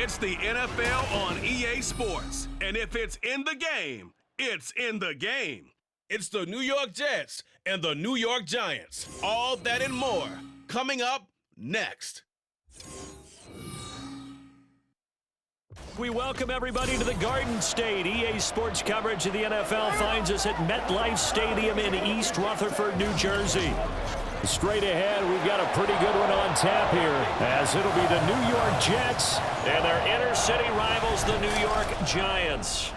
It's the NFL on EA Sports. And if it's in the game, it's in the game. It's the New York Jets and the New York Giants. All that and more coming up next. We welcome everybody to the Garden State. EA Sports coverage of the NFL finds us at MetLife Stadium in East Rutherford, New Jersey. Straight ahead, we've got a pretty good one on tap here, as it'll be the New York Jets and their inner-city rivals, the New York Giants.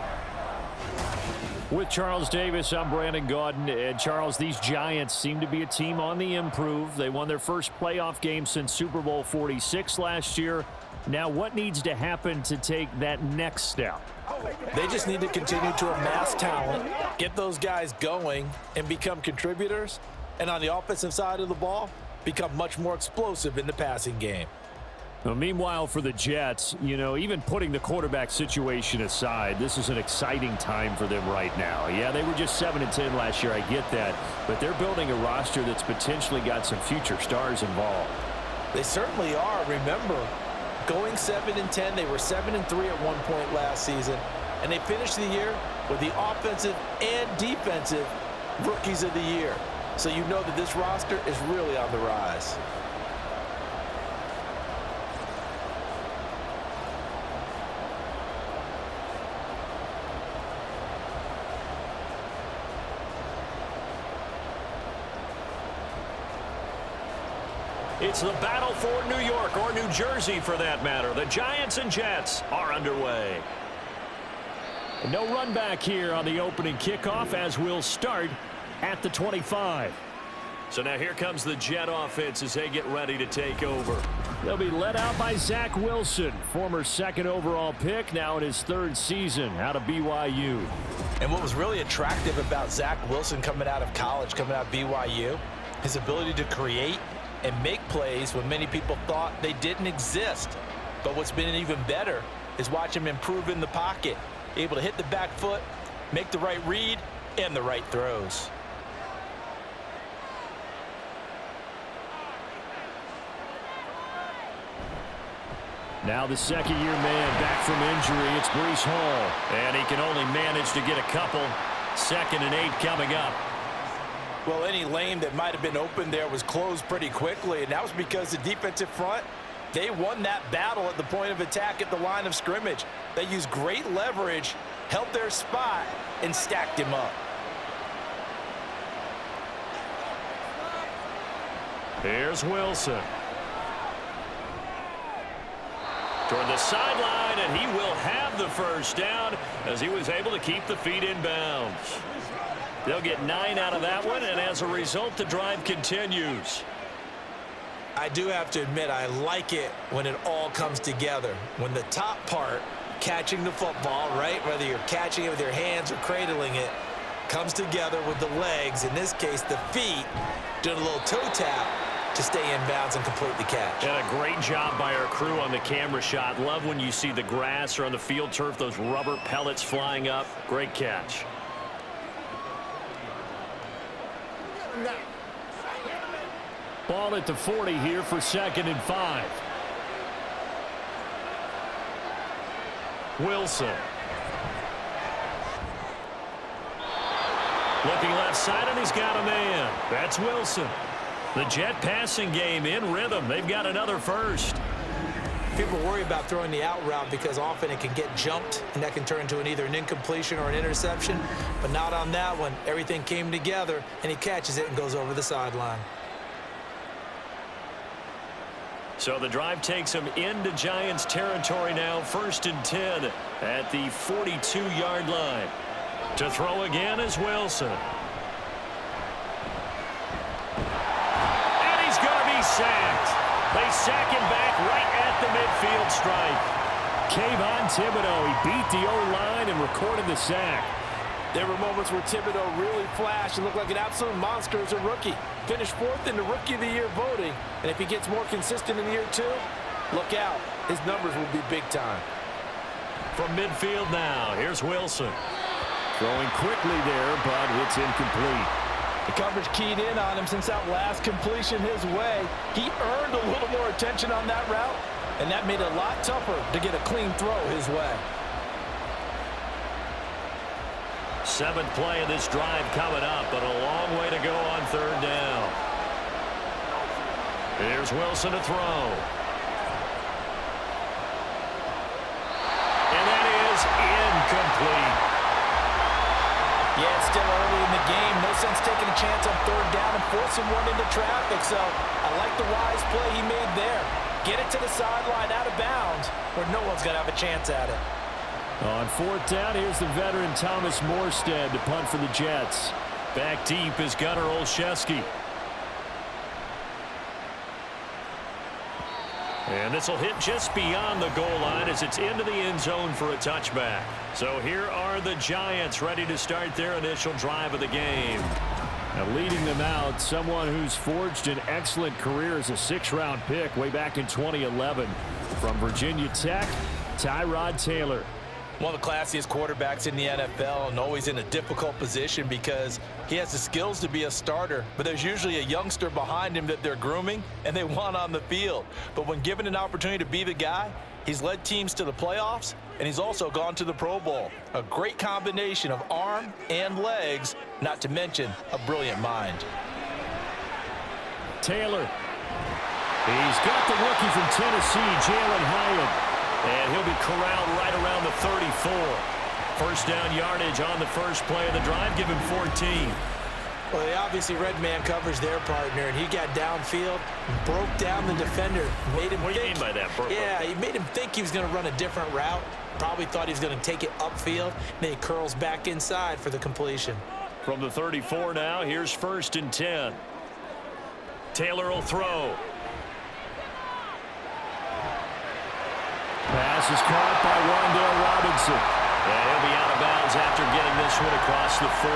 With Charles Davis, I'm Brandon Gaudin. And Charles, these Giants seem to be a team on the improve. They won their first playoff game since Super Bowl 46 last year. Now, what needs to happen to take that next step? They just need to continue to amass talent, get those guys going, and become contributors. And on the offensive side of the ball, become much more explosive in the passing game. Well, meanwhile, for the Jets, even putting the quarterback situation aside, this is an exciting time for them right now. Yeah, they were just 7-10 last year, I get that. But they're building a roster that's potentially got some future stars involved. They certainly are. Remember, going 7-10, they were 7-3 at one point last season. And they finished the year with the offensive and defensive rookies of the year. So you know that this roster is really on the rise. It's the battle for New York, or New Jersey for that matter. The Giants and Jets are underway. No run back here on the opening kickoff, as we'll start at the 25. So now here comes the Jet offense as they get ready to take over. They'll be led out by Zach Wilson, former second overall pick, now in his third season out of BYU. And what was really attractive about Zach Wilson coming out of college, coming out of BYU, his ability to create and make plays when many people thought they didn't exist. But what's been even better is watch him improve in the pocket, able to hit the back foot, make the right read, and the right throws. Now the second-year man back from injury. It's Breece Hall, and he can only manage to get a couple. 2nd and 8 coming up. Well, any lane that might have been open there was closed pretty quickly, and that was because the defensive front, they won that battle at the point of attack at the line of scrimmage. They used great leverage, held their spot, and stacked him up. Here's Wilson. Toward the sideline, and he will have the first down as he was able to keep the feet in bounds. They'll get 9 out of that one, and as a result, the drive continues. I do have to admit, I like it when it all comes together. When the top part, catching the football, right, whether you're catching it with your hands or cradling it, comes together with the legs, in this case the feet, doing a little toe tap to stay in bounds and complete the catch. And a great job by our crew on the camera shot. Love when you see the grass or on the field turf, those rubber pellets flying up. Great catch. Ball at the 40 here for 2nd and 5. Wilson. Looking left side, and he's got a man. That's Wilson. The Jet passing game in rhythm. They've got another first. People worry about throwing the out route because often it can get jumped, and that can turn into either an incompletion or an interception. But not on that one. Everything came together, and he catches it and goes over the sideline. So the drive takes him into Giants territory now. 1st and 10 at the 42-yard line. To throw again is Wilson. And he's going to be sacked. They sack him back right at the midfield stripe. Kayvon Thibodeau, he beat the O-line and recorded the sack. There were moments where Thibodeau really flashed and looked like an absolute monster as a rookie. Finished 4th in the Rookie of the Year voting, and if he gets more consistent in year 2, look out. His numbers will be big time. From midfield now, here's Wilson. Throwing quickly there, but it's incomplete. The coverage keyed in on him since that last completion his way. He earned a little more attention on that route, and that made it a lot tougher to get a clean throw his way. 7th play of this drive coming up, but a long way to go on 3rd down. Here's Wilson to throw. And that is incomplete. Yeah, it's still early in the game. No sense taking a chance on 3rd down and forcing one into traffic. So I like the wise play he made there. Get it to the sideline out of bounds where no one's going to have a chance at it. On 4th down, here's the veteran Thomas Morstead to punt for the Jets. Back deep is Gunnar Olszewski. And this will hit just beyond the goal line as it's into the end zone for a touchback. So here are the Giants ready to start their initial drive of the game. Now leading them out, someone who's forged an excellent career as a 6th-round pick way back in 2011. From Virginia Tech, Tyrod Taylor. One of the classiest quarterbacks in the NFL, and always in a difficult position because he has the skills to be a starter, but there's usually a youngster behind him that they're grooming and they want on the field. But when given an opportunity to be the guy, he's led teams to the playoffs, and he's also gone to the Pro Bowl. A great combination of arm and legs, not to mention a brilliant mind. Taylor. He's got the rookie from Tennessee, Jalen Hyatt. And he'll be corralled right around the 34. 1st down yardage on the first play of the drive. Give him 14. Well, they obviously red man covers their partner, and he got downfield, broke down the defender, made him What do you mean by that, Burko? Yeah, he made him think he was going to run a different route. Probably thought he was going to take it upfield. Then he curls back inside for the completion. From the 34 now, here's 1st and 10. Taylor will throw. Pass is caught by Wan'Dale Robinson. And he'll be out of bounds after getting this one across the 40.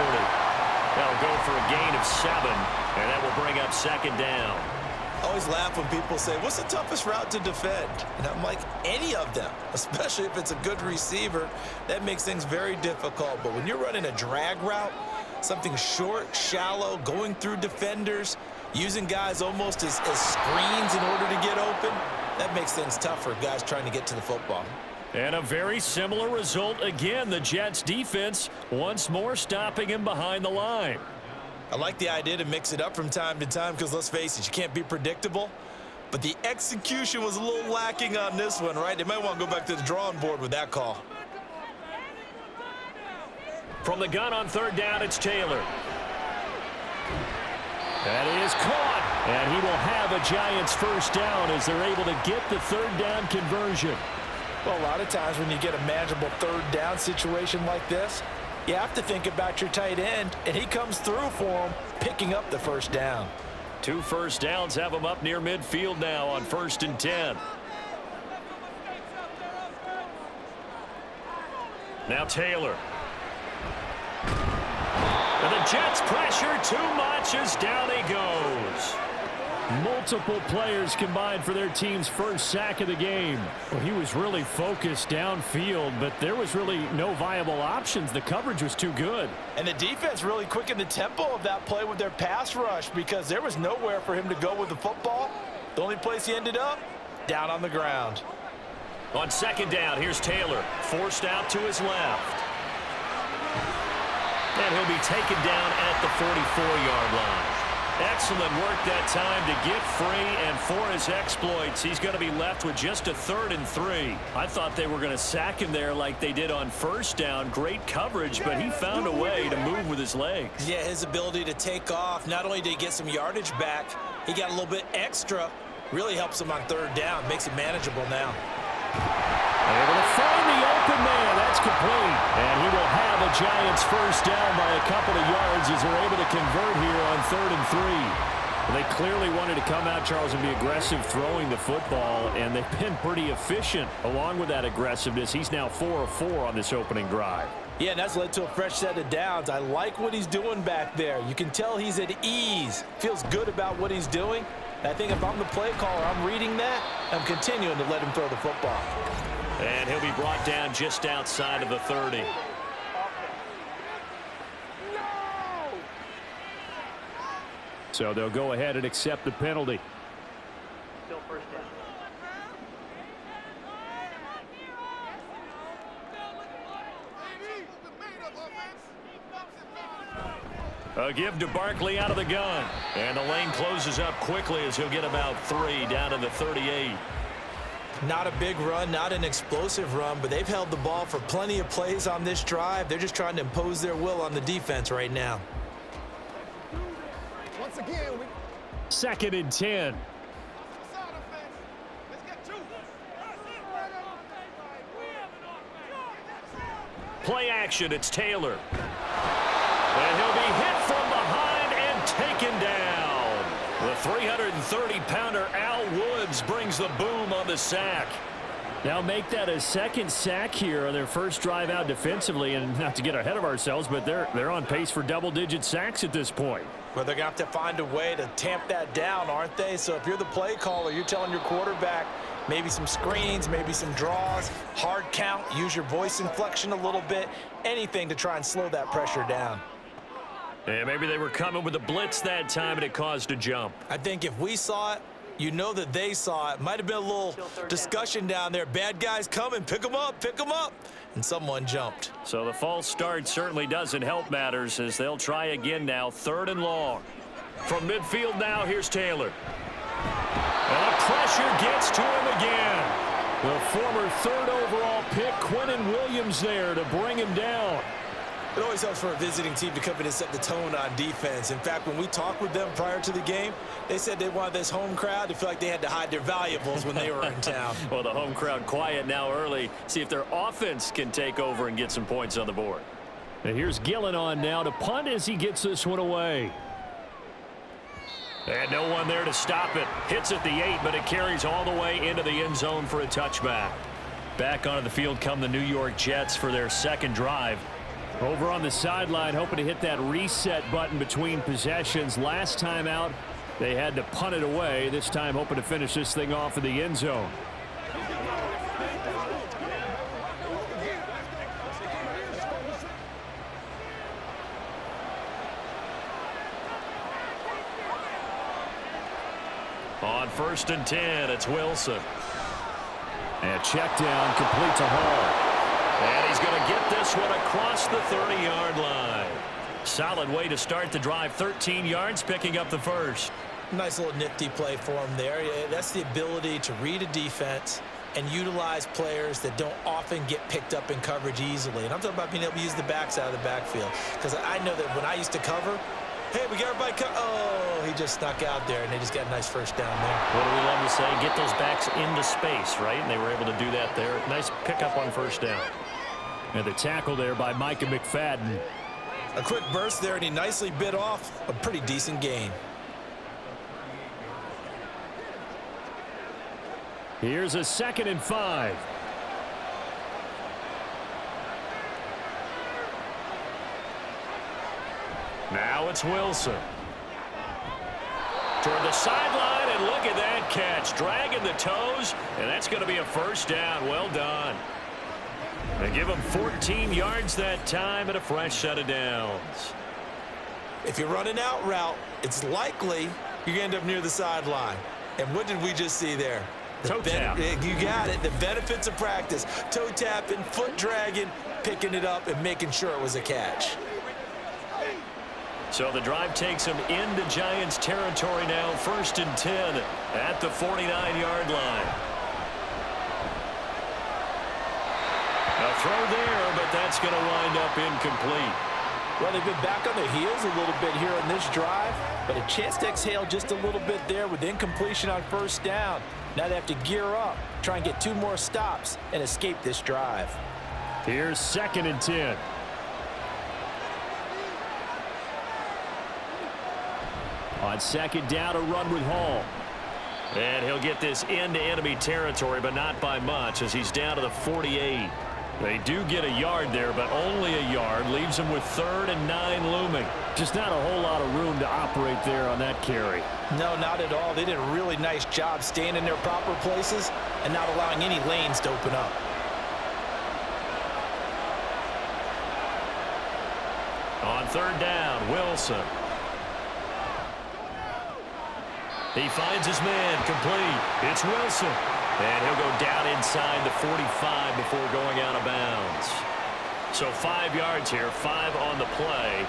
That'll go for a gain of 7, and that will bring up 2nd down. I always laugh when people say, what's the toughest route to defend? And I'm like, any of them, especially if it's a good receiver. That makes things very difficult. But when you're running a drag route, something short, shallow, going through defenders, using guys almost as screens in order to get open, that makes things tough for guys trying to get to the football. And a very similar result again. The Jets defense once more stopping him behind the line. I like the idea to mix it up from time to time because, let's face it, you can't be predictable. But the execution was a little lacking on this one, right? They might want to go back to the drawing board with that call. From the gun on 3rd down, it's Taylor. That is caught. And he will have a Giants 1st down as they're able to get the 3rd down conversion. Well, a lot of times when you get a manageable 3rd down situation like this, you have to think about your tight end, and he comes through for him, picking up the 1st down. 2 first downs have him up near midfield now on 1st and 10. Now Taylor. And the Jets pressure too much as down he goes. Multiple players combined for their team's 1st sack of the game. Well, he was really focused downfield, but there was really no viable options. The coverage was too good. And the defense really quickened the tempo of that play with their pass rush because there was nowhere for him to go with the football. The only place he ended up, down on the ground. On 2nd down, here's Taylor, forced out to his left. And he'll be taken down at the 44-yard line. Excellent work that time to get free, and for his exploits, he's going to be left with just a 3rd and 3. I thought they were going to sack him there like they did on 1st down. Great coverage, but he found a way to move with his legs. Yeah, his ability to take off, not only did he get some yardage back, he got a little bit extra. Really helps him on 3rd down, makes it manageable now. Able to find the open man. That's complete. And he will have a Giants 1st down by a couple of yards as they're able to convert here on 3rd and 3. Well, they clearly wanted to come out, Charles, and be aggressive throwing the football, and they've been pretty efficient along with that aggressiveness. He's now 4 of 4 on this opening drive. Yeah, and that's led to a fresh set of downs. I like what he's doing back there. You can tell he's at ease. Feels good about what he's doing. And I think if I'm the play caller, I'm reading that. I'm continuing to let him throw the football. And he'll be brought down just outside of the 30. So they'll go ahead and accept the penalty. Still 1st down. A give to Barkley out of the gun. And the lane closes up quickly as he'll get about 3 down to the 38. Not a big run, not an explosive run, but they've held the ball for plenty of plays on this drive. They're just trying to impose their will on the defense right now. Once again, 2nd and 10. Play action, it's Taylor. And he'll be hit from behind and taken down. The 330-pounder Al Woods brings the boom on the sack. Now make that a second sack here on their first drive out defensively, and not to get ahead of ourselves, but they're on pace for double-digit sacks at this point. Well, they're going to have to find a way to tamp that down, aren't they? So if you're the play caller, you're telling your quarterback maybe some screens, maybe some draws, hard count, use your voice inflection a little bit, anything to try and slow that pressure down. And maybe they were coming with a blitz that time and it caused a jump. I think if we saw it, you know that they saw it. Might have been a little discussion down there. Bad guys coming, pick them up, and someone jumped. So the false start certainly doesn't help matters as they'll try again now, 3rd and long. From midfield now, here's Taylor. And the pressure gets to him again. The former 3rd overall pick, Quinnen Williams, there to bring him down. It always helps for a visiting team to come in and set the tone on defense. In fact, when we talked with them prior to the game, they said they wanted this home crowd to feel like they had to hide their valuables when they were in town. Well, the home crowd quiet now early. See if their offense can take over and get some points on the board. And here's Gillen on now to punt as he gets this one away. And no one there to stop it. Hits at the 8, but it carries all the way into the end zone for a touchback. Back onto the field come the New York Jets for their 2nd drive. Over on the sideline, hoping to hit that reset button between possessions. Last time out, they had to punt it away. This time, hoping to finish this thing off in the end zone. On 1st and 10, it's Wilson. And check down, complete to Hall. And he's going to get this one across the 30-yard line. Solid way to start the drive. 13 yards, picking up the first. Nice little nifty play for him there. That's the ability to read a defense and utilize players that don't often get picked up in coverage easily. And I'm talking about being able to use the backs out of the backfield. Because I know that when I used to cover, hey, we got everybody oh, he just snuck out there, and they just got a nice first down there. What do we love to say? Get those backs into space, right? And they were able to do that there. Nice pickup on first down. And the tackle there by Micah McFadden. A quick burst there, and he nicely bit off a pretty decent gain. Here's a 2nd and 5. Now it's Wilson. Toward the sideline, and look at that catch. Dragging the toes, and that's going to be a first down. Well done. They give him 14 yards that time and a fresh set of downs. If you're running out route, it's likely you're going to end up near the sideline. And what did we just see there? Toe tap. You got it. The benefits of practice. Toe tapping, foot dragging, picking it up, and making sure it was a catch. So the drive takes him into Giants territory now. 1st and 10 at the 49-yard line. A throw there, but that's going to wind up incomplete. Well, they've been back on their heels a little bit here on this drive, but a chance to exhale just a little bit there with incompletion on first down. Now they have to gear up, try and get 2 more stops, and escape this drive. Here's 2nd and 10. On 2nd down, a run with Hall. And he'll get this into enemy territory, but not by much as he's down to the 48. They do get a yard there, but only a yard. Leaves them with 3rd and 9 looming. Just not a whole lot of room to operate there on that carry. No, not at all. They did a really nice job staying in their proper places and not allowing any lanes to open up. On 3rd down, Wilson. He finds his man, complete. It's Wilson. And he'll go down inside the 45 before going out of bounds. So 5 yards here, 5 on the play.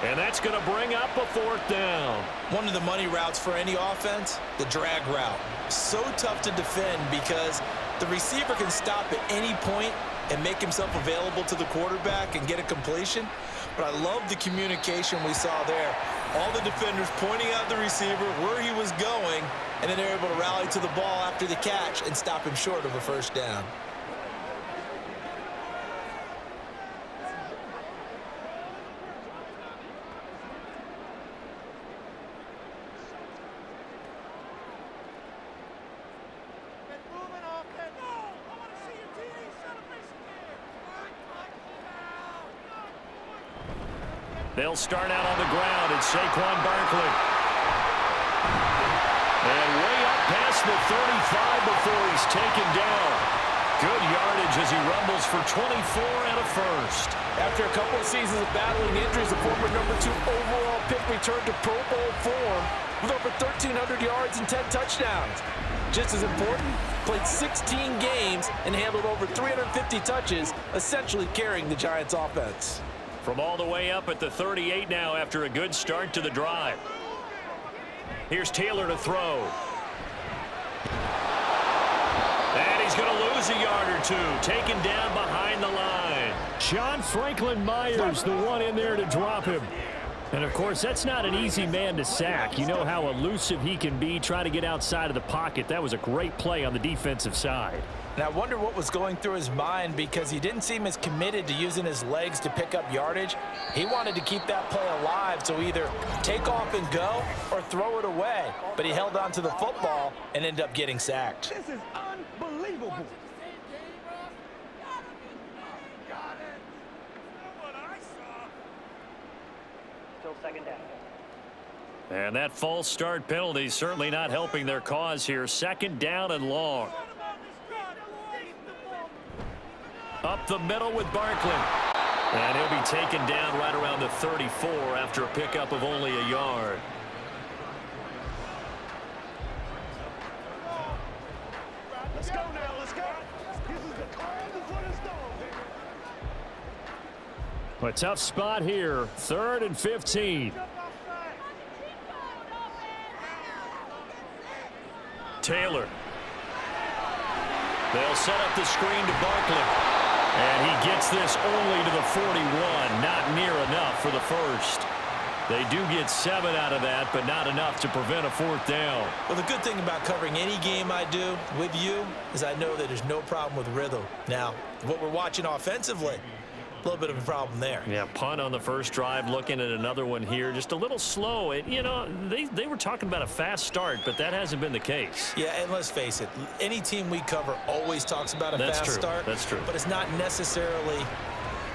And that's going to bring up a 4th down. One of the money routes for any offense, the drag route. So tough to defend because the receiver can stop at any point and make himself available to the quarterback and get a completion. But I love the communication we saw there. All the defenders pointing out the receiver, where he was going, and then they're able to rally to the ball after the catch and stop him short of a 1st down. They'll start out on the ground. It's Saquon Barkley. And way up past the 35 before he's taken down. Good yardage as he rumbles for 24 and a 1st. After a couple of seasons of battling injuries, the former #2 overall pick returned to Pro Bowl form with over 1,300 yards and 10 touchdowns. Just as important, played 16 games and handled over 350 touches, essentially carrying the Giants' offense. From all the way up at the 38 now after a good start to the drive. Here's Taylor to throw. And he's going to lose a yard or 2. Taken down behind the line. John Franklin Myers, the one in there to drop him. And, of course, that's not an easy man to sack. You know how elusive he can be, try to get outside of the pocket. That was a great play on the defensive side. And I wonder what was going through his mind because he didn't seem as committed to using his legs to pick up yardage. He wanted to keep that play alive, so either take off and go or throw it away. But he held on to the football and ended up getting sacked. This is unbelievable. Still 2nd down. And that false start penalty is certainly not helping their cause here. 2nd down and long. Up the middle with Barkley. And he'll be taken down right around the 34 after a pickup of only a yard. Let's go now, let's go. This is the calm before the storm. A tough spot here. 3rd and 15. Taylor. They'll set up the screen to Barkley. And he gets this only to the 41. Not near enough for the 1st. They do get 7 out of that, but not enough to prevent a 4th down. Well, the good thing about covering any game I do with you is I know that there's no problem with rhythm. Now, what we're watching offensively, a little bit of a problem there. Yeah, punt on the 1st drive, looking at another one here. Just a little slow. You know, they were talking about a fast start, but that hasn't been the case. Yeah, and let's face it, any team we cover always talks about a fast start. That's true. But it's not necessarily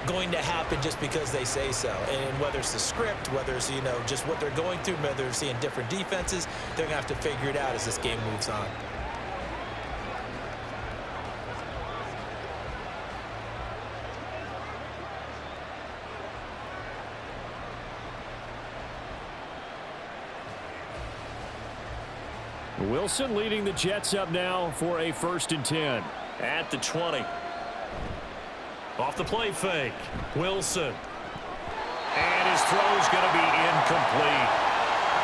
going to happen just because they say so. And whether it's the script, whether it's, you know, just what they're going through, whether they're seeing different defenses, they're going to have to figure it out as this game moves on. Wilson leading the Jets up now for a 1st and 10 at the 20. Off the play fake. Wilson. And his throw's going to be incomplete.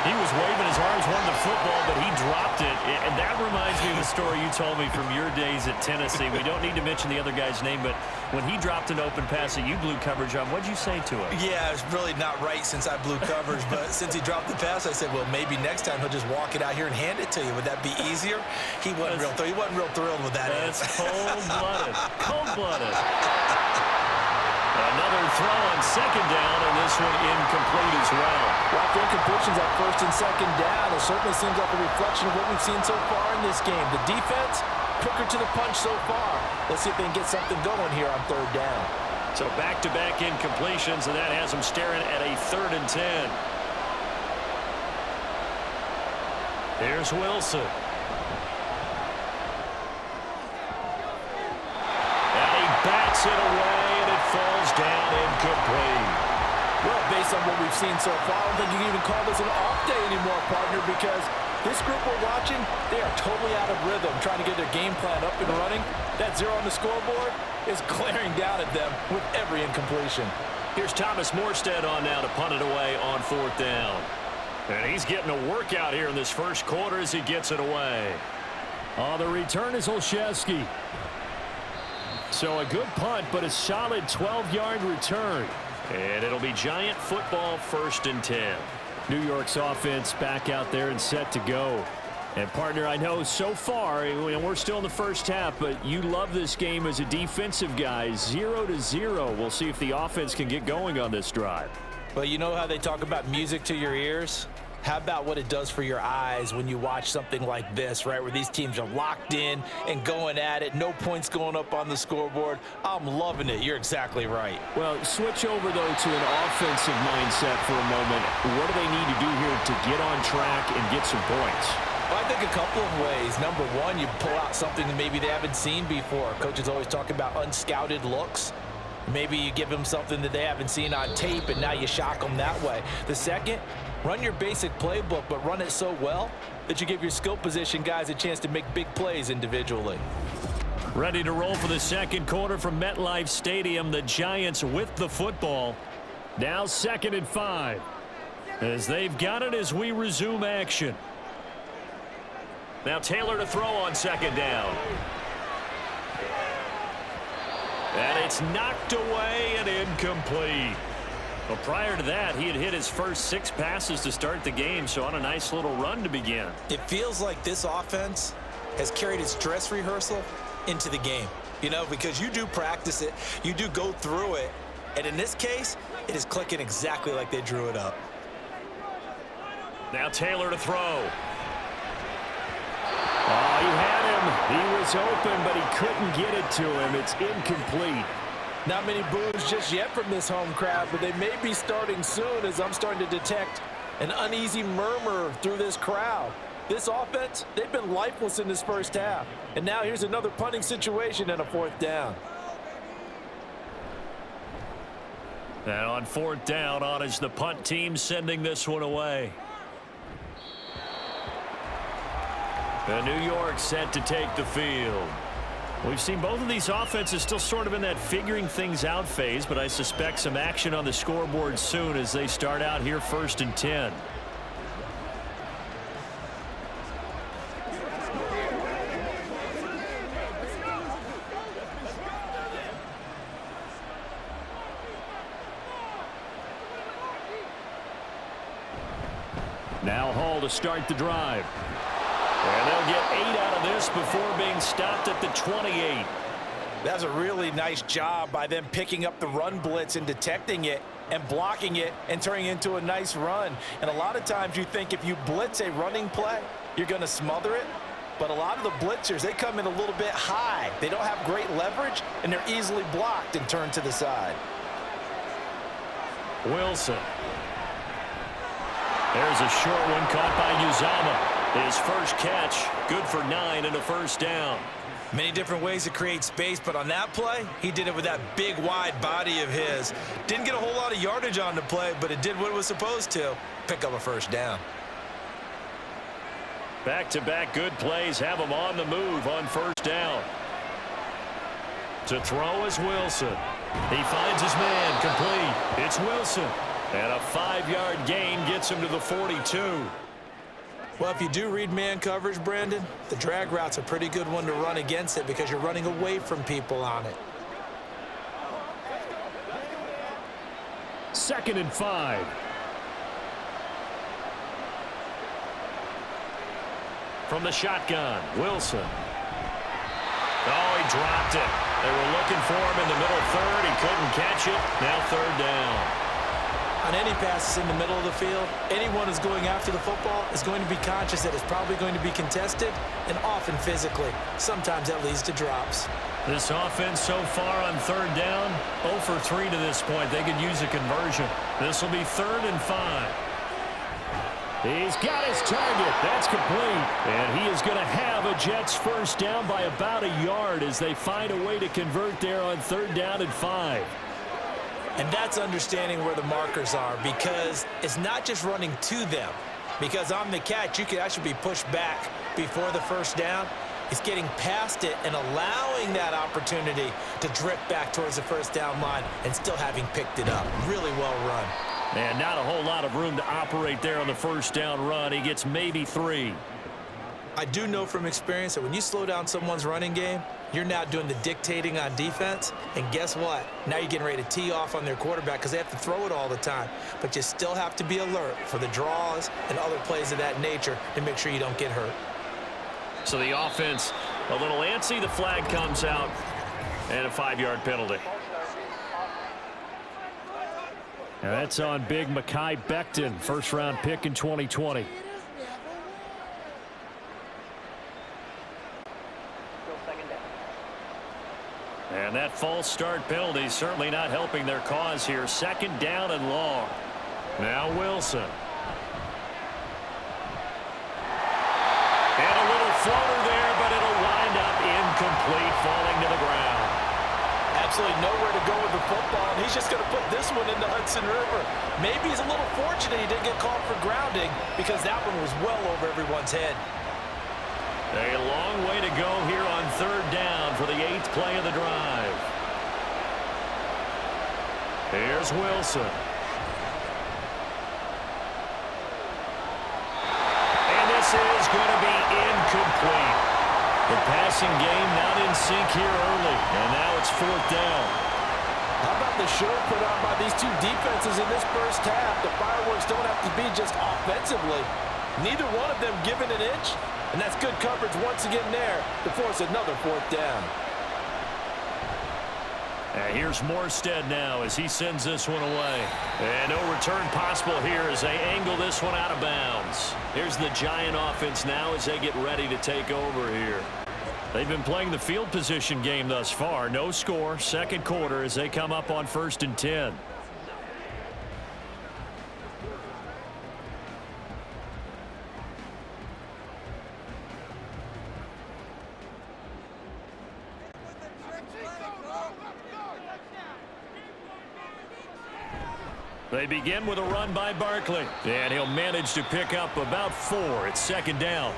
He was waving his arms, wanting the football, but he dropped it. And that reminds me of the story you told me from your days at Tennessee. We don't need to mention the other guy's name, but when he dropped an open pass that you blew coverage on, what'd you say to him? Yeah, it's really not right since I blew coverage, but since he dropped the pass, I said, well, maybe next time he'll just walk it out here and hand it to you. Would that be easier? He wasn't real thrilled with that. That's cold-blooded. Cold-blooded. Another throw on 2nd down, and this one incomplete as well. Well, after incompletions at 1st and 2nd down, it certainly seems like a reflection of what we've seen so far in this game. The defense, quicker to the punch so far. Let's see if they can get something going here on 3rd down. So back-to-back incompletions, and that has them staring at a 3rd and 10. Here's Wilson. And he bats it away. Falls down incomplete. Well, based on what we've seen so far, I don't think you can even call this an off day anymore, partner, because this group we're watching, they are totally out of rhythm, trying to get their game plan up and running. That 0 on the scoreboard is glaring down at them with every incompletion. Here's Thomas Morstead on now to punt it away on 4th down. And he's getting a workout here in this first quarter as he gets it away. On the return is Olszewski. So a good punt, but a solid 12-yard return. And it'll be Giant football, 1st and 10. New York's offense back out there and set to go. And, partner, I know so far, we're still in the first half, but you love this game as a defensive guy. 0-0. We'll see if the offense can get going on this drive. Well, you know how they talk about music to your ears? How about what it does for your eyes when you watch something like this, right, where these teams are locked in and going at it, no points going up on the scoreboard? I'm loving it. You're exactly right. Well, switch over, though, to an offensive mindset for a moment. What do they need to do here to get on track and get some points? Well, I think a couple of ways. Number one, you pull out something that maybe they haven't seen before. Coaches always talk about unscouted looks. Maybe you give them something that they haven't seen on tape, and now you shock them that way. The second, run your basic playbook, but run it so well that you give your skill position guys a chance to make big plays individually. Ready to roll for the second quarter from MetLife Stadium. The Giants with the football. Now 2nd and 5. As they've got it as we resume action. Now Taylor to throw on 2nd down. And it's knocked away and incomplete. But prior to that, he had hit his first 6 passes to start the game, so on a nice little run to begin. It feels like this offense has carried its dress rehearsal into the game. You know, because you do practice it, you do go through it, and in this case, it is clicking exactly like they drew it up. Now Taylor to throw. Oh, he had him. He was open, but he couldn't get it to him. It's incomplete. Not many boos just yet from this home crowd, but they may be starting soon as I'm starting to detect an uneasy murmur through this crowd. This offense, they've been lifeless in this first half. And now here's another punting situation and a 4th down. And on 4th down, on is the punt team sending this one away. And New York set to take the field. We've seen both of these offenses still sort of in that figuring things out phase, but I suspect some action on the scoreboard soon as they start out here 1st and 10. Now Hall to start the drive. And they'll get 8 out of this before being stopped at the 28. That's a really nice job by them picking up the run blitz and detecting it and blocking it and turning it into a nice run. And a lot of times you think if you blitz a running play, you're going to smother it. But a lot of the blitzers, they come in a little bit high. They don't have great leverage, and they're easily blocked and turned to the side. Wilson. There's a short one caught by Uzama. His first catch, good for 9 and a 1st down. Many different ways to create space, but on that play, he did it with that big, wide body of his. Didn't get a whole lot of yardage on the play, but it did what it was supposed to, pick up a 1st down. Back-to-back good plays have him on the move on 1st down. To throw is Wilson. He finds his man, complete. It's Wilson. And a 5-yard gain gets him to the 42. Well, if you do read man coverage, Brandon, the drag route's a pretty good one to run against it because you're running away from people on it. 2nd and 5. From the shotgun, Wilson. Oh, he dropped it. They were looking for him in the middle 3rd. He couldn't catch it. Now 3rd down. On any passes in the middle of the field, anyone who's going after the football is going to be conscious that it's probably going to be contested and often physically. Sometimes that leads to drops. This offense so far on 3rd down, 0 for 3 to this point. They could use a conversion. This will be 3rd and 5. He's got his target. That's complete. And he is going to have a Jets 1st down by about a yard as they find a way to convert there on 3rd down and 5. And that's understanding where the markers are, because it's not just running to them. Because on the catch, you could actually be pushed back before the 1st down. It's getting past it and allowing that opportunity to drift back towards the first down line and still having picked it up. Really well run. And not a whole lot of room to operate there on the first down run. He gets maybe 3. I do know from experience that when you slow down someone's running game, you're now doing the dictating on defense. And guess what? Now you're getting ready to tee off on their quarterback because they have to throw it all the time. But you still have to be alert for the draws and other plays of that nature to make sure you don't get hurt. So the offense a little antsy. The flag comes out and a 5-yard penalty. Now that's on big Mekhi Becton, first-round pick in 2020. And that false start penalty certainly not helping their cause here. Second down and long. Now Wilson. And a little floater there, but it'll wind up incomplete, falling to the ground. Absolutely nowhere to go with the football, and he's just going to put this one in the Hudson River. Maybe he's a little fortunate he didn't get called for grounding because that one was well over everyone's head. A long way to go here on third down for the 8th play of the drive. Here's Wilson. And this is going to be incomplete. The passing game not in sync here early, and now it's 4th down. How about the show put on by these two defenses in this first half? The fireworks don't have to be just offensively. Neither one of them given an inch. And that's good coverage once again there to force another 4th down. And here's Morstead now as he sends this one away. And no return possible here as they angle this one out of bounds. Here's the Giant offense now as they get ready to take over here. They've been playing the field position game thus far. No score, second quarter as they come up on 1st and 10. They begin with a run by Barkley, and he'll manage to pick up about 4. It's 2nd down.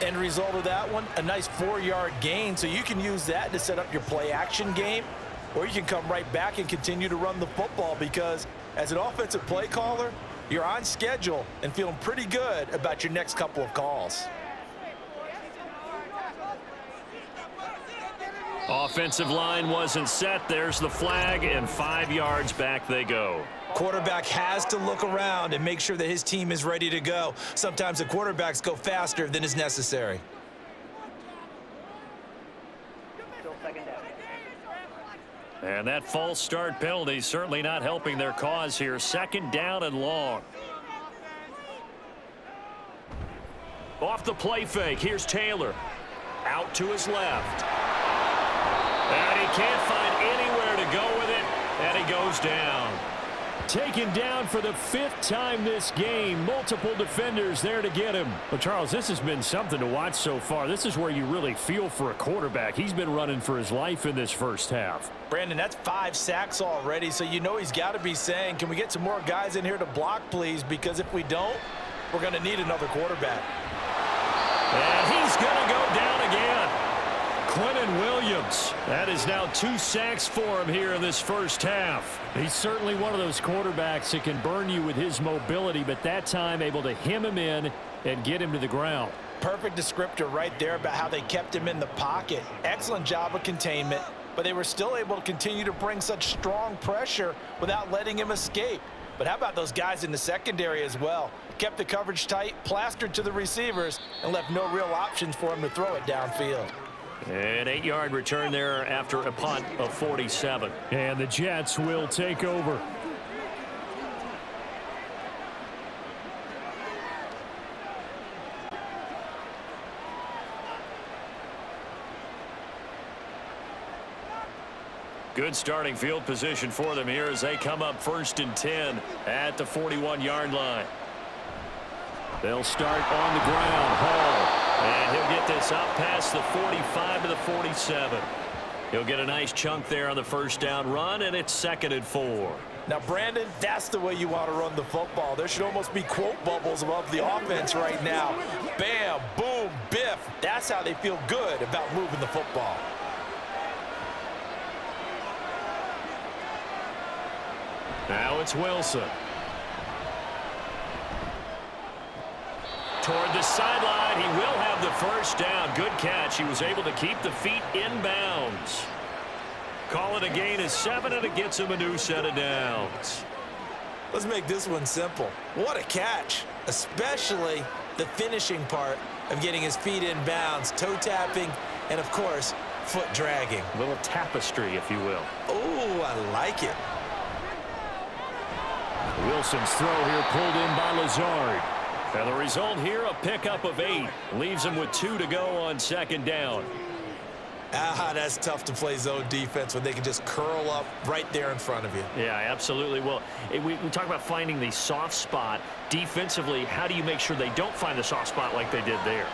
End result of that one, a nice 4-yard gain, so you can use that to set up your play-action game, or you can come right back and continue to run the football because as an offensive play caller, you're on schedule and feeling pretty good about your next couple of calls. Offensive line wasn't set. There's the flag, and 5 yards back they go. Quarterback has to look around and make sure that his team is ready to go. Sometimes the quarterbacks go faster than is necessary. Still 2nd down. And that false start penalty certainly not helping their cause here. 2nd down and long. Off the play fake. Here's Taylor. Out to his left. And he can't find anywhere to go with it, and he goes down. Taken down for the 5th time this game. Multiple defenders there to get him. Well, Charles, this has been something to watch so far. This is where you really feel for a quarterback. He's been running for his life in this first half. Brandon, that's 5 sacks already, so you know he's got to be saying, can we get some more guys in here to block, please? Because if we don't, we're going to need another quarterback. And he's going to go down again. Quentin Williams. That is now 2 sacks for him here in this first half. He's certainly one of those quarterbacks that can burn you with his mobility, but that time able to hem him in and get him to the ground. Perfect descriptor right there about how they kept him in the pocket. Excellent job of containment, but they were still able to continue to bring such strong pressure without letting him escape. But how about those guys in the secondary as well? Kept the coverage tight, plastered to the receivers, and left no real options for him to throw it downfield. An 8-yard return there after a punt of 47. And the Jets will take over. Good starting field position for them here as they come up 1st and 10 at the 41-yard line. They'll start on the ground. Hall. And he'll get this up past the 45 to the 47. He'll get a nice chunk there on the first down run, and it's 2nd and 4. Now, Brandon, that's the way you want to run the football. There should almost be quote bubbles above the offense right now. Bam, boom, biff. That's how they feel good about moving the football. Now it's Wilson. Toward the sideline, he will have the first down. Good catch. He was able to keep the feet in bounds. Call it a gain of 7, and it gets him a new set of downs. Let's make this one simple. What a catch, especially the finishing part of getting his feet in bounds, toe tapping, and of course, foot dragging. A little tapestry, if you will. Oh, I like it. Wilson's throw here pulled in by Lazard. And the result here, a pickup of 8. Leaves him with 2 to go on second down. That's tough to play zone defense when they can just curl up right there in front of you. Yeah, absolutely. Well, we talk about finding the soft spot. Defensively, how do you make sure they don't find the soft spot like they did there?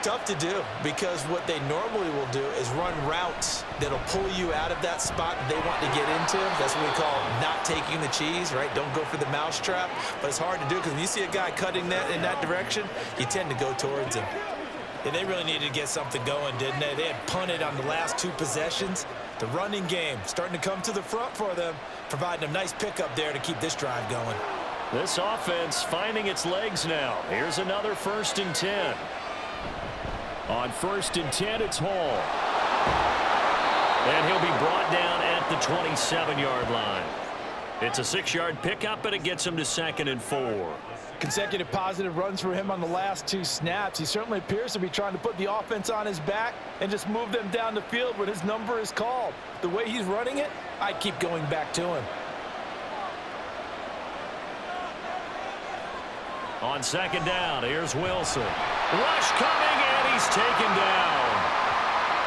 Tough to do, because what they normally will do is run routes that'll pull you out of that spot that they want to get into. That's what we call not taking the cheese, right? Don't go for the mousetrap. But it's hard to do because when you see a guy cutting that in that direction, you tend to go towards him. Yeah, they really needed to get something going, didn't they? They had punted on the last 2 possessions. The running game starting to come to the front for them, providing a nice pickup there to keep this drive going. This offense finding its legs now. Here's another 1st and 10. On 1st and 10, it's Hall. And he'll be brought down at the 27-yard line. It's a 6-yard pickup, and it gets him to 2nd and 4. Consecutive positive runs for him on the last 2 snaps. He certainly appears to be trying to put the offense on his back and just move them down the field when his number is called. The way he's running it, I'd keep going back to him. On 2nd down, here's Wilson. Rush coming, and he's taken down.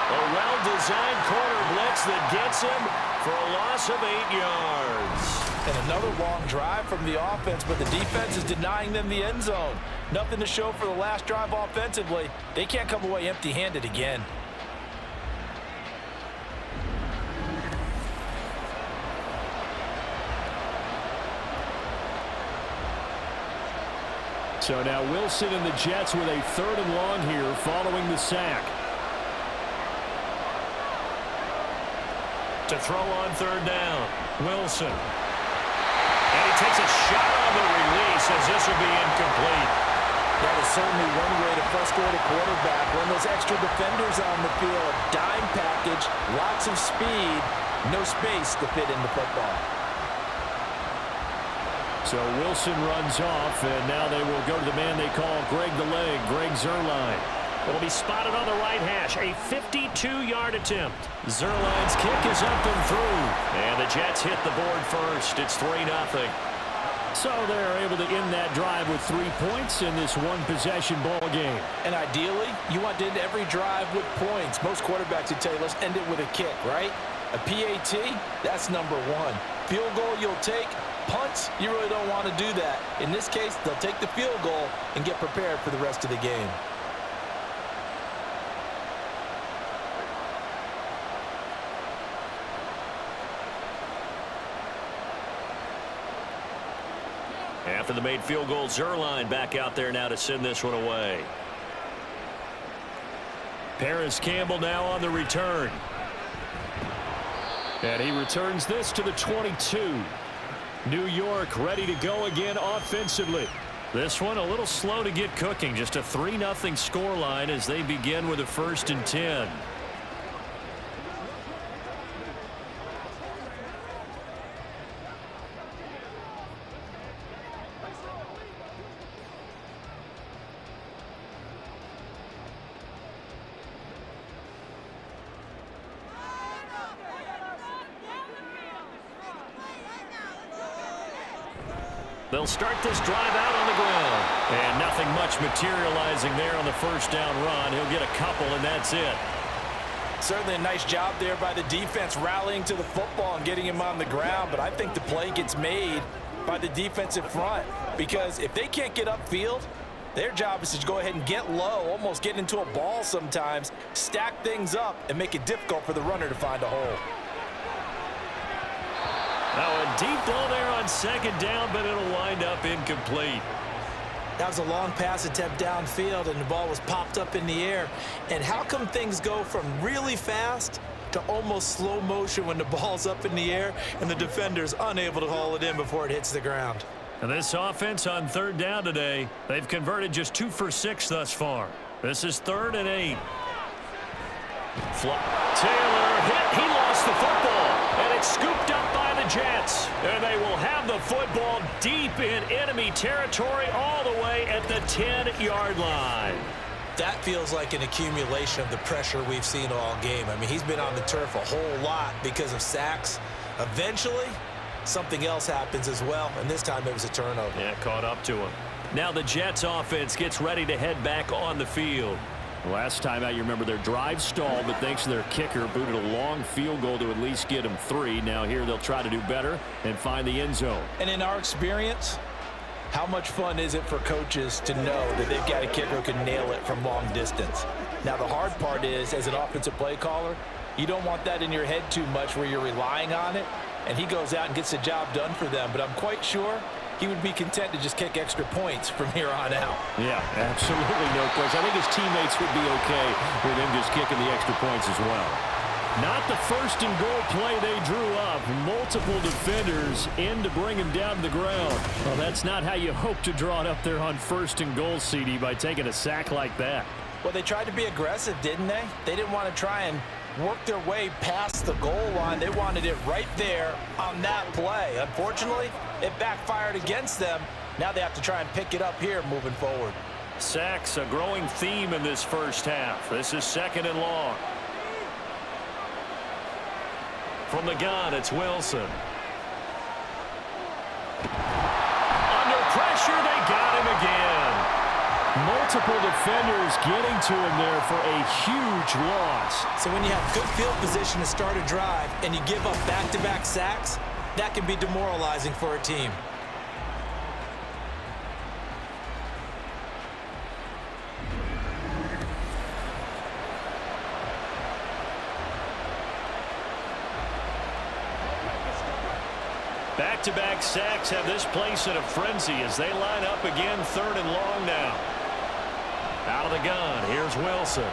A well-designed corner blitz that gets him for a loss of 8 yards. And another long drive from the offense, but the defense is denying them the end zone. Nothing to show for the last drive offensively. They can't come away empty-handed again. So now Wilson and the Jets with a 3rd and long here following the sack. To throw on 3rd down, Wilson. And he takes a shot on the release as this will be incomplete. That is certainly one way to frustrate a quarterback. When those extra defenders on the field, dime package, lots of speed, no space to fit in the football. So Wilson runs off, and now they will go to the man they call Greg the Leg, Greg Zuerlein. It'll be spotted on the right hash, a 52-yard attempt. Zuerlein's kick is up and through, and the Jets hit the board first. It's 3-0. So they're able to end that drive with 3 points in this one-possession ball game. And ideally, you want to end every drive with points. Most quarterbacks would tell you, let's end it with a kick, right? A PAT, that's number 1. Field goal you'll take. Punts, you really don't want to do that. In this case, they'll take the field goal and get prepared for the rest of the game. After the made field goal, Zuerlein back out there now to send this one away. Paris Campbell now on the return. And he returns this to the 22. New York ready to go again offensively. This one a little slow to get cooking. Just a 3-0 scoreline as they begin with a 1st and 10. They'll start this drive out on the ground. And nothing much materializing there on the 1st down run. He'll get a couple, and that's it. Certainly a nice job there by the defense rallying to the football and getting him on the ground. But I think the play gets made by the defensive front, because if they can't get upfield, their job is to go ahead and get low, almost get into a ball sometimes, stack things up, and make it difficult for the runner to find a hole. Now a deep ball there on second down, but it'll wind up incomplete. That was a long pass attempt downfield, and the ball was popped up in the air. And how come things go from really fast to almost slow motion when the ball's up in the air and the defender's unable to haul it in before it hits the ground? And this offense on third down today, they've converted just 2 for 6 thus far. This is 3rd and 8. Taylor hit. He lost the football, and it's scooped up by the Jets. And they will have the football deep in enemy territory all the way at the 10-yard line. That feels like an accumulation of the pressure we've seen all game. I mean, he's been on the turf a whole lot because of sacks. Eventually, something else happens as well, and this time it was a turnover. Yeah, caught up to him. Now the Jets offense gets ready to head back on the field. Last time out, you remember their drive stalled, but thanks to their kicker, booted a long field goal to at least get them 3. Now here they'll try to do better and find the end zone. And in our experience, how much fun is it for coaches to know that they've got a kicker who can nail it from long distance? Now the hard part is, as an offensive play caller, you don't want that in your head too much where you're relying on it, and he goes out and gets the job done for them. But I'm quite sure he would be content to just kick extra points from here on out. Yeah, absolutely no question. I think his teammates would be okay with him just kicking the extra points as well. Not the first and goal play they drew up. Multiple defenders in to bring him down to the ground. Well, that's not how you hope to draw it up there on 1st and goal, CD, by taking a sack like that. Well, they tried to be aggressive, didn't they? They didn't want to try and work their way past the goal line. They wanted it right there on that play. Unfortunately, it backfired against them. Now they have to try and pick it up here moving forward. Sacks, a growing theme in this first half. This is 2nd and long. From the gun, it's Wilson. Under pressure, they got him again. Multiple defenders getting to him there for a huge loss. So when you have good field position to start a drive and you give up back-to-back sacks, that can be demoralizing for a team. Back-to-back sacks have this place in a frenzy as they line up again 3rd and long now. Out of the gun, here's Wilson.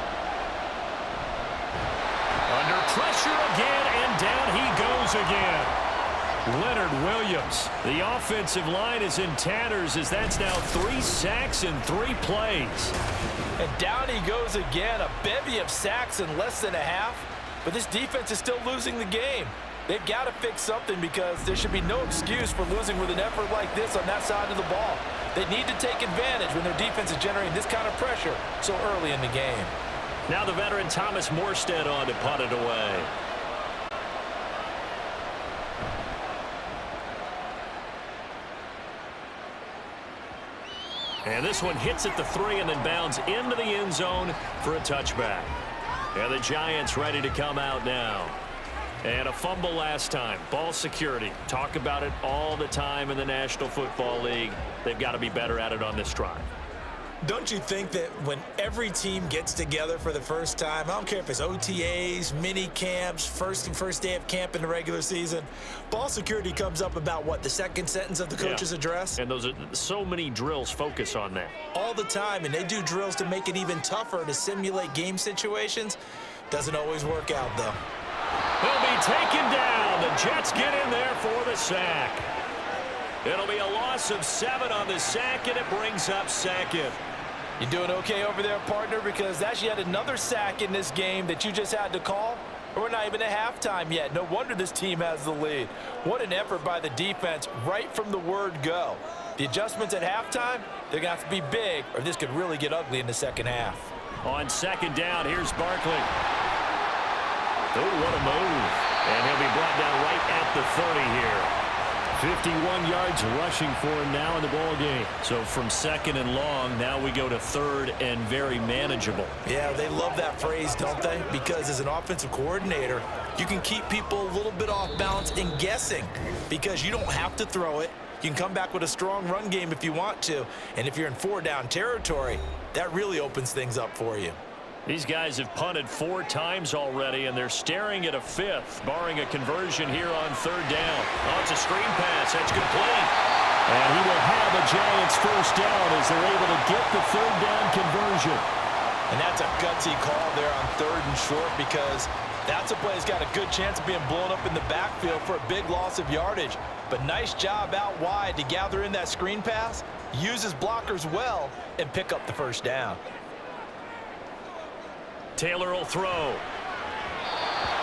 Under pressure again, and down he goes again. Leonard Williams. The offensive line is in tatters as that's now 3 sacks in 3 plays. And down he goes again, a bevy of sacks in less than a half. But this defense is still losing the game. They've got to fix something because there should be no excuse for losing with an effort like this on that side of the ball. They need to take advantage when their defense is generating this kind of pressure so early in the game. Now the veteran Thomas Morstead on to punt it away. And this one hits at the 3 and then bounds into the end zone for a touchback. And the Giants ready to come out now. And a fumble last time. Ball security. Talk about it all the time in the National Football League. They've got to be better at it on this drive. Don't you think that when every team gets together for the first time, I don't care if it's OTAs, mini camps, first day of camp in the regular season, ball security comes up about what, the second sentence of the coach's address? And those are so many drills focus on that. All the time, and they do drills to make it even tougher to simulate game situations. Doesn't always work out, though. He'll be taken down. The Jets get in there for the sack. It'll be a loss of 7 on the sack, and it brings up 2nd. You doing okay over there, partner? Because that's yet another sack in this game that you just had to call. We're not even at halftime yet. No wonder this team has the lead. What an effort by the defense right from the word go. The adjustments at halftime, they're going to have to be big, or this could really get ugly in the second half. On 2nd down, here's Barkley. Oh, what a move. And he'll be brought down right at the 30 here. 51 yards rushing for him now in the ball game. So from 2nd and long, now we go to 3rd and very manageable. Yeah, they love that phrase, don't they? Because as an offensive coordinator, you can keep people a little bit off balance and guessing because you don't have to throw it. You can come back with a strong run game if you want to. And if you're in 4-down territory, that really opens things up for you. These guys have punted 4 times already, and they're staring at a 5th, barring a conversion here on 3rd down. Oh, it's a screen pass. That's complete. And he will have a Giants first down as they're able to get the 3rd down conversion. And that's a gutsy call there on 3rd and short, because that's a play that's got a good chance of being blown up in the backfield for a big loss of yardage. But nice job out wide to gather in that screen pass, use his blockers well, and pick up the first down. Taylor will throw.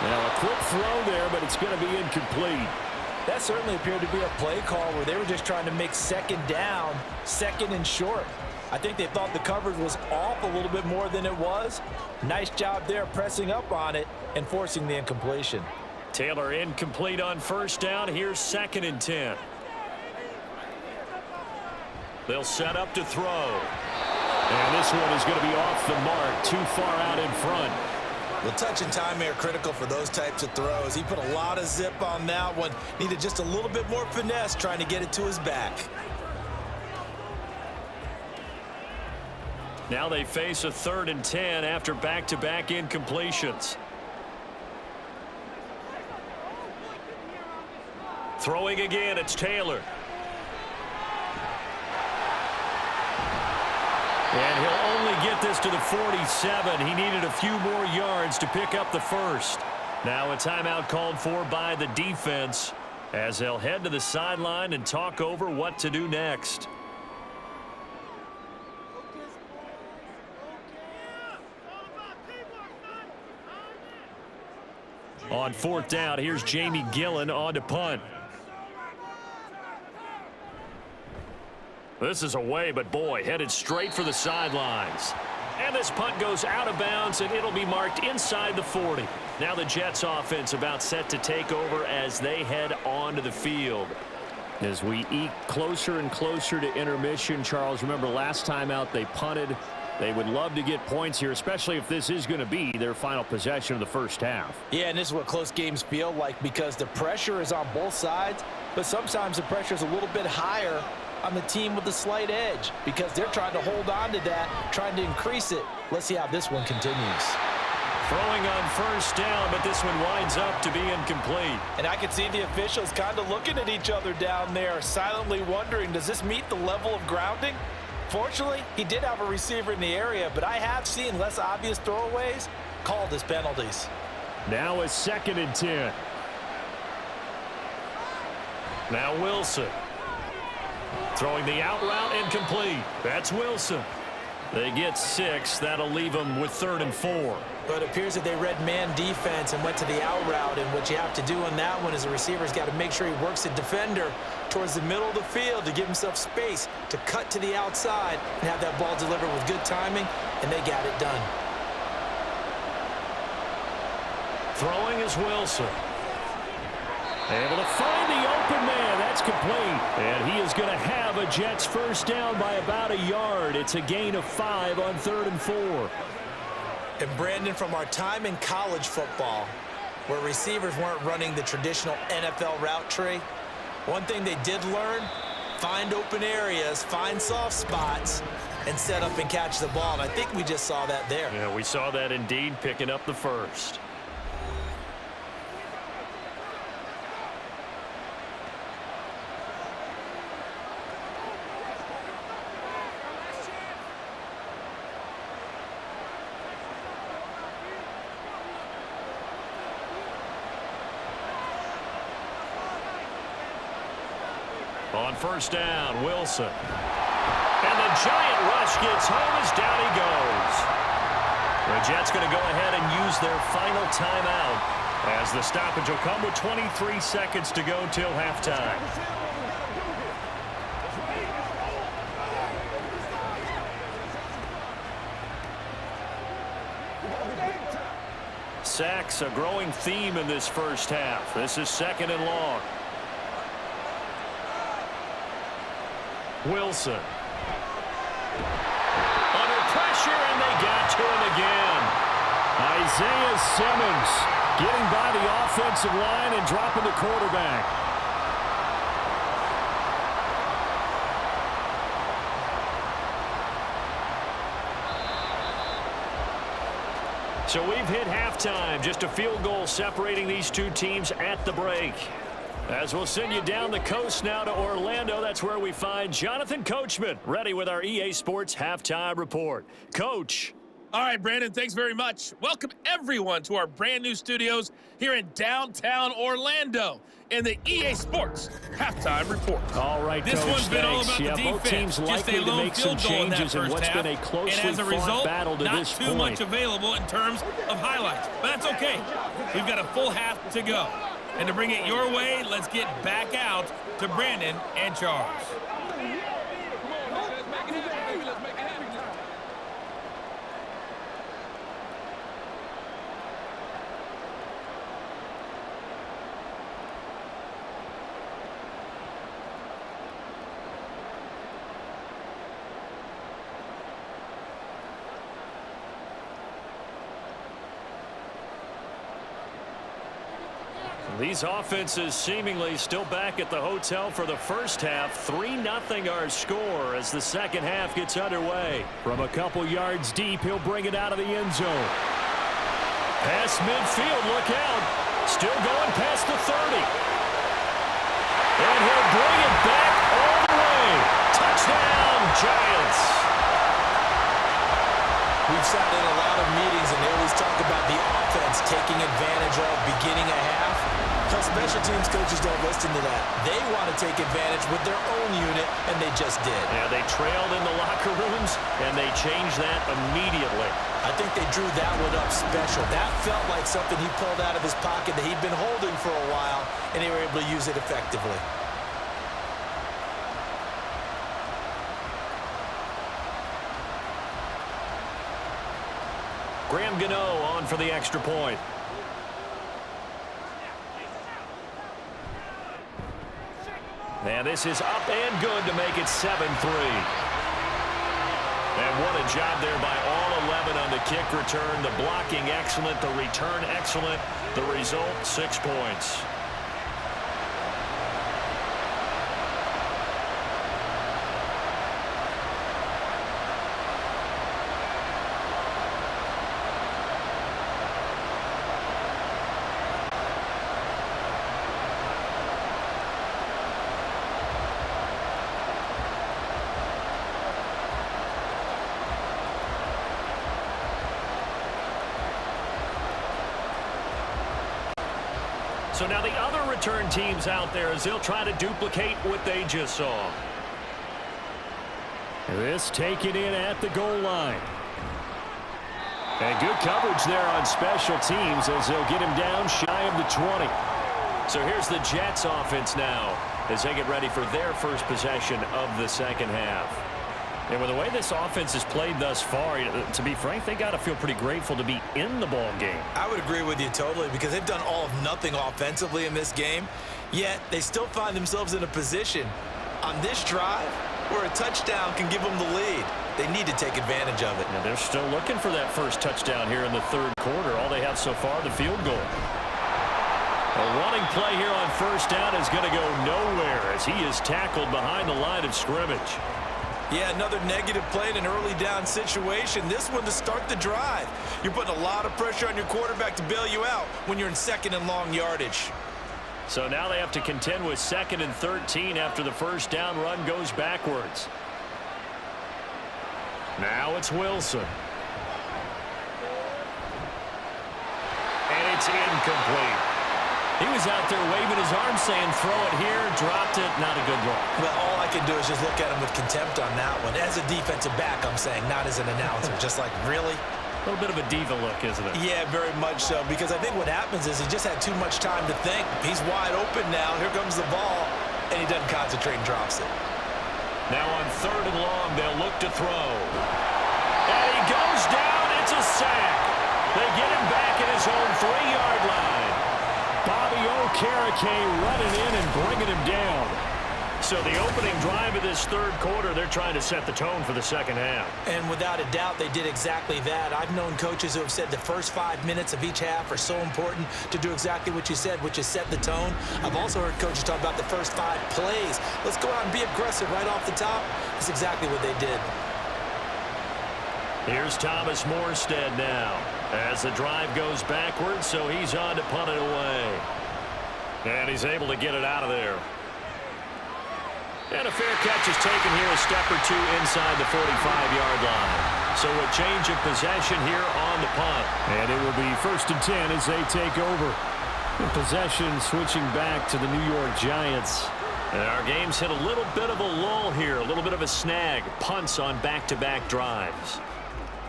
Now a quick throw there, but it's going to be incomplete. That certainly appeared to be a play call where they were just trying to make 2nd down, 2nd and short. I think they thought the coverage was off a little bit more than it was. Nice job there pressing up on it and forcing the incompletion. Taylor incomplete on 1st down. Here's 2nd and 10. They'll set up to throw. And this one is going to be off the mark, too far out in front. The touch and time are critical for those types of throws. He put a lot of zip on that one. Needed just a little bit more finesse trying to get it to his back. Now they face a 3rd and 10 after back-to-back incompletions. Throwing again, it's Taylor. And he'll only get this to the 47. He needed a few more yards to pick up the first. Now a timeout called for by the defense as they'll head to the sideline and talk over what to do next. On 4th down, here's Jamie Gillen on to punt. This is away, but boy, headed straight for the sidelines. And this punt goes out of bounds, and it'll be marked inside the 40. Now the Jets offense about set to take over as they head onto the field. As we eke closer and closer to intermission, Charles, remember last time out they punted. They would love to get points here, especially if this is going to be their final possession of the first half. Yeah, and this is what close games feel like because the pressure is on both sides, but sometimes the pressure is a little bit higher on the team with the slight edge because they're trying to hold on to that, trying to increase it. Let's see how this one continues. Throwing on 1st down, but this one winds up to be incomplete. And I can see the officials kind of looking at each other down there, silently wondering, does this meet the level of grounding? Fortunately, he did have a receiver in the area, but I have seen less obvious throwaways called as penalties. Now a 2nd and 10. Now Wilson. Throwing the out route incomplete. That's Wilson. They get 6. That'll leave them with 3rd and 4. But it appears that they read man defense and went to the out route, and what you have to do on that one is the receiver's got to make sure he works the defender towards the middle of the field to give himself space to cut to the outside and have that ball delivered with good timing, and they got it done. Throwing is Wilson. Able to find the open man. That's complete. And he is going to have a Jets first down by about a yard. It's a gain of 5 on 3rd and 4. And Brandon, from our time in college football, where receivers weren't running the traditional NFL route tree, one thing they did learn, find open areas, find soft spots, and set up and catch the ball. And I think we just saw that there. Yeah, we saw that indeed, picking up the first. On 1st down, Wilson. And the giant rush gets home as down he goes. The Jets going to go ahead and use their final timeout as the stoppage will come with 23 seconds to go till halftime. Sacks, a growing theme in this first half. This is 2nd and long. Wilson. Under pressure, and they got to him again. Isaiah Simmons getting by the offensive line and dropping the quarterback. So we've hit halftime. Just a field goal separating these two teams at the break. As we'll send you down the coast now to Orlando, that's where we find Jonathan Coachman, ready with our EA Sports Halftime Report. Coach. All right, Brandon, thanks very much. Welcome, everyone, to our brand-new studios here in downtown Orlando in the EA Sports Halftime Report. All right, this Coach, one's been all about the defense. both teams likely to make some changes in what's been a closely fought battle to this point. Not too much available in terms of highlights, but that's okay. We've got a full half to go. And to bring it your way, let's get back out to Brandon and Charles. These offenses seemingly still back at the hotel for the first half. 3-0 our score as the second half gets underway. From a couple yards deep, he'll bring it out of the end zone. Past midfield, look out. Still going past the 30. And he'll bring it back all the way. Touchdown, Giants. We've sat in a lot of meetings, and they always talk about the offense taking advantage of beginning a half. But special teams coaches don't listen to that. They want to take advantage with their own unit, and they just did. Yeah, they trailed in the locker rooms, and they changed that immediately. I think they drew that one up special. That felt like something he pulled out of his pocket that he'd been holding for a while, and they were able to use it effectively. Graham Gano on for the extra point. And this is up and good to make it 7-3. And what a job there by all 11 on the kick return. The blocking excellent, the return excellent. The result, 6 points. So now the other return teams out there as they'll try to duplicate what they just saw. This taken in at the goal line. And good coverage there on special teams as they'll get him down shy of the 20. So here's the Jets offense now as they get ready for their first possession of the second half. And with the way this offense has played thus far, to be frank, they got to feel pretty grateful to be in the ball game. I would agree with you totally because they've done all of nothing offensively in this game, yet they still find themselves in a position on this drive where a touchdown can give them the lead. They need to take advantage of it. And they're still looking for that first touchdown here in the third quarter. All they have so far, the field goal. A running play here on first down is going to go nowhere as he is tackled behind the line of scrimmage. Yeah, another negative play in an early down situation. This one to start the drive. You're putting a lot of pressure on your quarterback to bail you out when you're in second and long yardage. So now they have to contend with 2nd and 13 after the first down run goes backwards. Now it's Wilson. And it's incomplete. He was out there waving his arm saying throw it here, dropped it, not a good look. Well, all I can do is just look at him with contempt on that one. As a defensive back, I'm saying, not as an announcer. Just like, really? A little bit of a diva look, isn't it? Yeah, very much so, because I think what happens is he just had too much time to think. He's wide open now. Here comes the ball, and he doesn't concentrate and drops it. Now on 3rd and long, they'll look to throw. And he goes down. It's a sack. They get him back at his own 3-yard line. Bobby Okereke running in and bringing him down. So the opening drive of this third quarter, they're trying to set the tone for the second half. And without a doubt, they did exactly that. I've known coaches who have said the first 5 minutes of each half are so important to do exactly what you said, which is set the tone. I've also heard coaches talk about the first 5 plays. Let's go out and be aggressive right off the top. That's exactly what they did. Here's Thomas Morstead now as the drive goes backwards, so he's on to punt it away. And he's able to get it out of there. And a fair catch is taken here a step or two inside the 45-yard line. So a change of possession here on the punt. And it will be 1st and 10 as they take over. The possession switching back to the New York Giants. And our game's hit a little bit of a lull here, a little bit of a snag. Punts on back-to-back drives.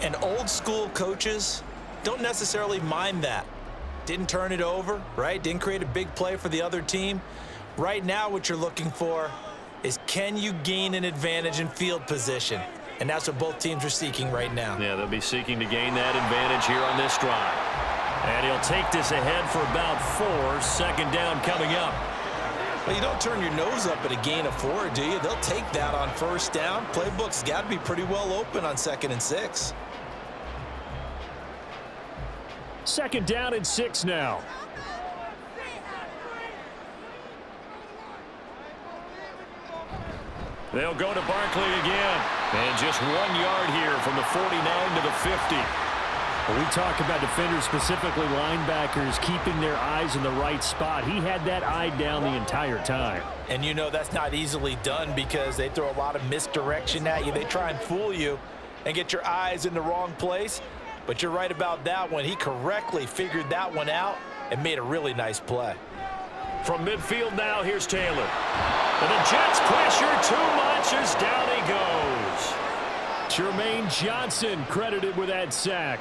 And old school coaches don't necessarily mind that. Didn't turn it over, right? Didn't create a big play for the other team. Right now what you're looking for is, can you gain an advantage in field position? And that's what both teams are seeking right now. Yeah, they'll be seeking to gain that advantage here on this drive. And he'll take this ahead for about 4. 2nd down coming up. Well, you don't turn your nose up at a gain of 4, do you? They'll take that on 1st down. Playbook's got to be pretty well open on 2nd and 6. 2nd down and 6 now. They'll go to Barkley again. And just 1 yard here from the 49 to the 50. When we talk about defenders, specifically linebackers, keeping their eyes in the right spot, he had that eye down the entire time. And you know that's not easily done because they throw a lot of misdirection at you. They try and fool you and get your eyes in the wrong place. But you're right about that one. He correctly figured that one out and made a really nice play. From midfield now, here's Taylor. And the Jets pressure too much as down he goes. Jermaine Johnson credited with that sack.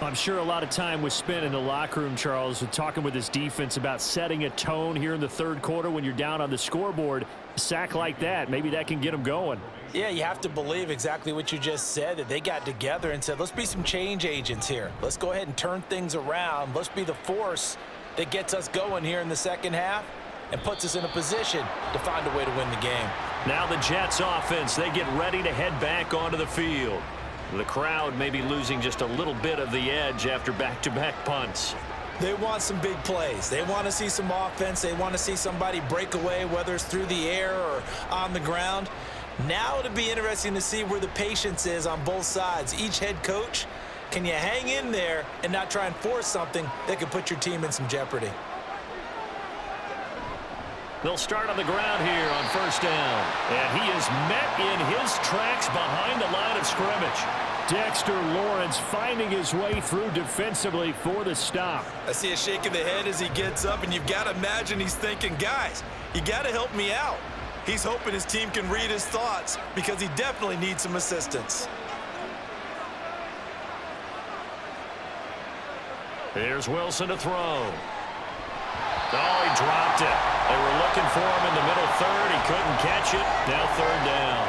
I'm sure a lot of time was spent in the locker room, Charles, with talking with his defense about setting a tone here in the 3rd quarter when you're down on the scoreboard. A sack like that, maybe that can get them going. Yeah, you have to believe exactly what you just said, that they got together and said, let's be some change agents here. Let's go ahead and turn things around. Let's be the force that gets us going here in the 2nd half and puts us in a position to find a way to win the game. Now the Jets offense, they get ready to head back onto the field. The crowd may be losing just a little bit of the edge after back-to-back punts. They want some big plays. They want to see some offense. They want to see somebody break away, whether it's through the air or on the ground. Now it'll be interesting to see where the patience is on both sides. Each head coach, can you hang in there and not try and force something that could put your team in some jeopardy? They'll start on the ground here on 1st down. And he is met in his tracks behind the line of scrimmage. Dexter Lawrence finding his way through defensively for the stop. I see a shake of the head as he gets up, and you've got to imagine he's thinking, guys, you got to help me out. He's hoping his team can read his thoughts because he definitely needs some assistance. Here's Wilson to throw. Oh, he dropped it. They were looking for him in the middle 3rd. He couldn't catch it. Now 3rd down.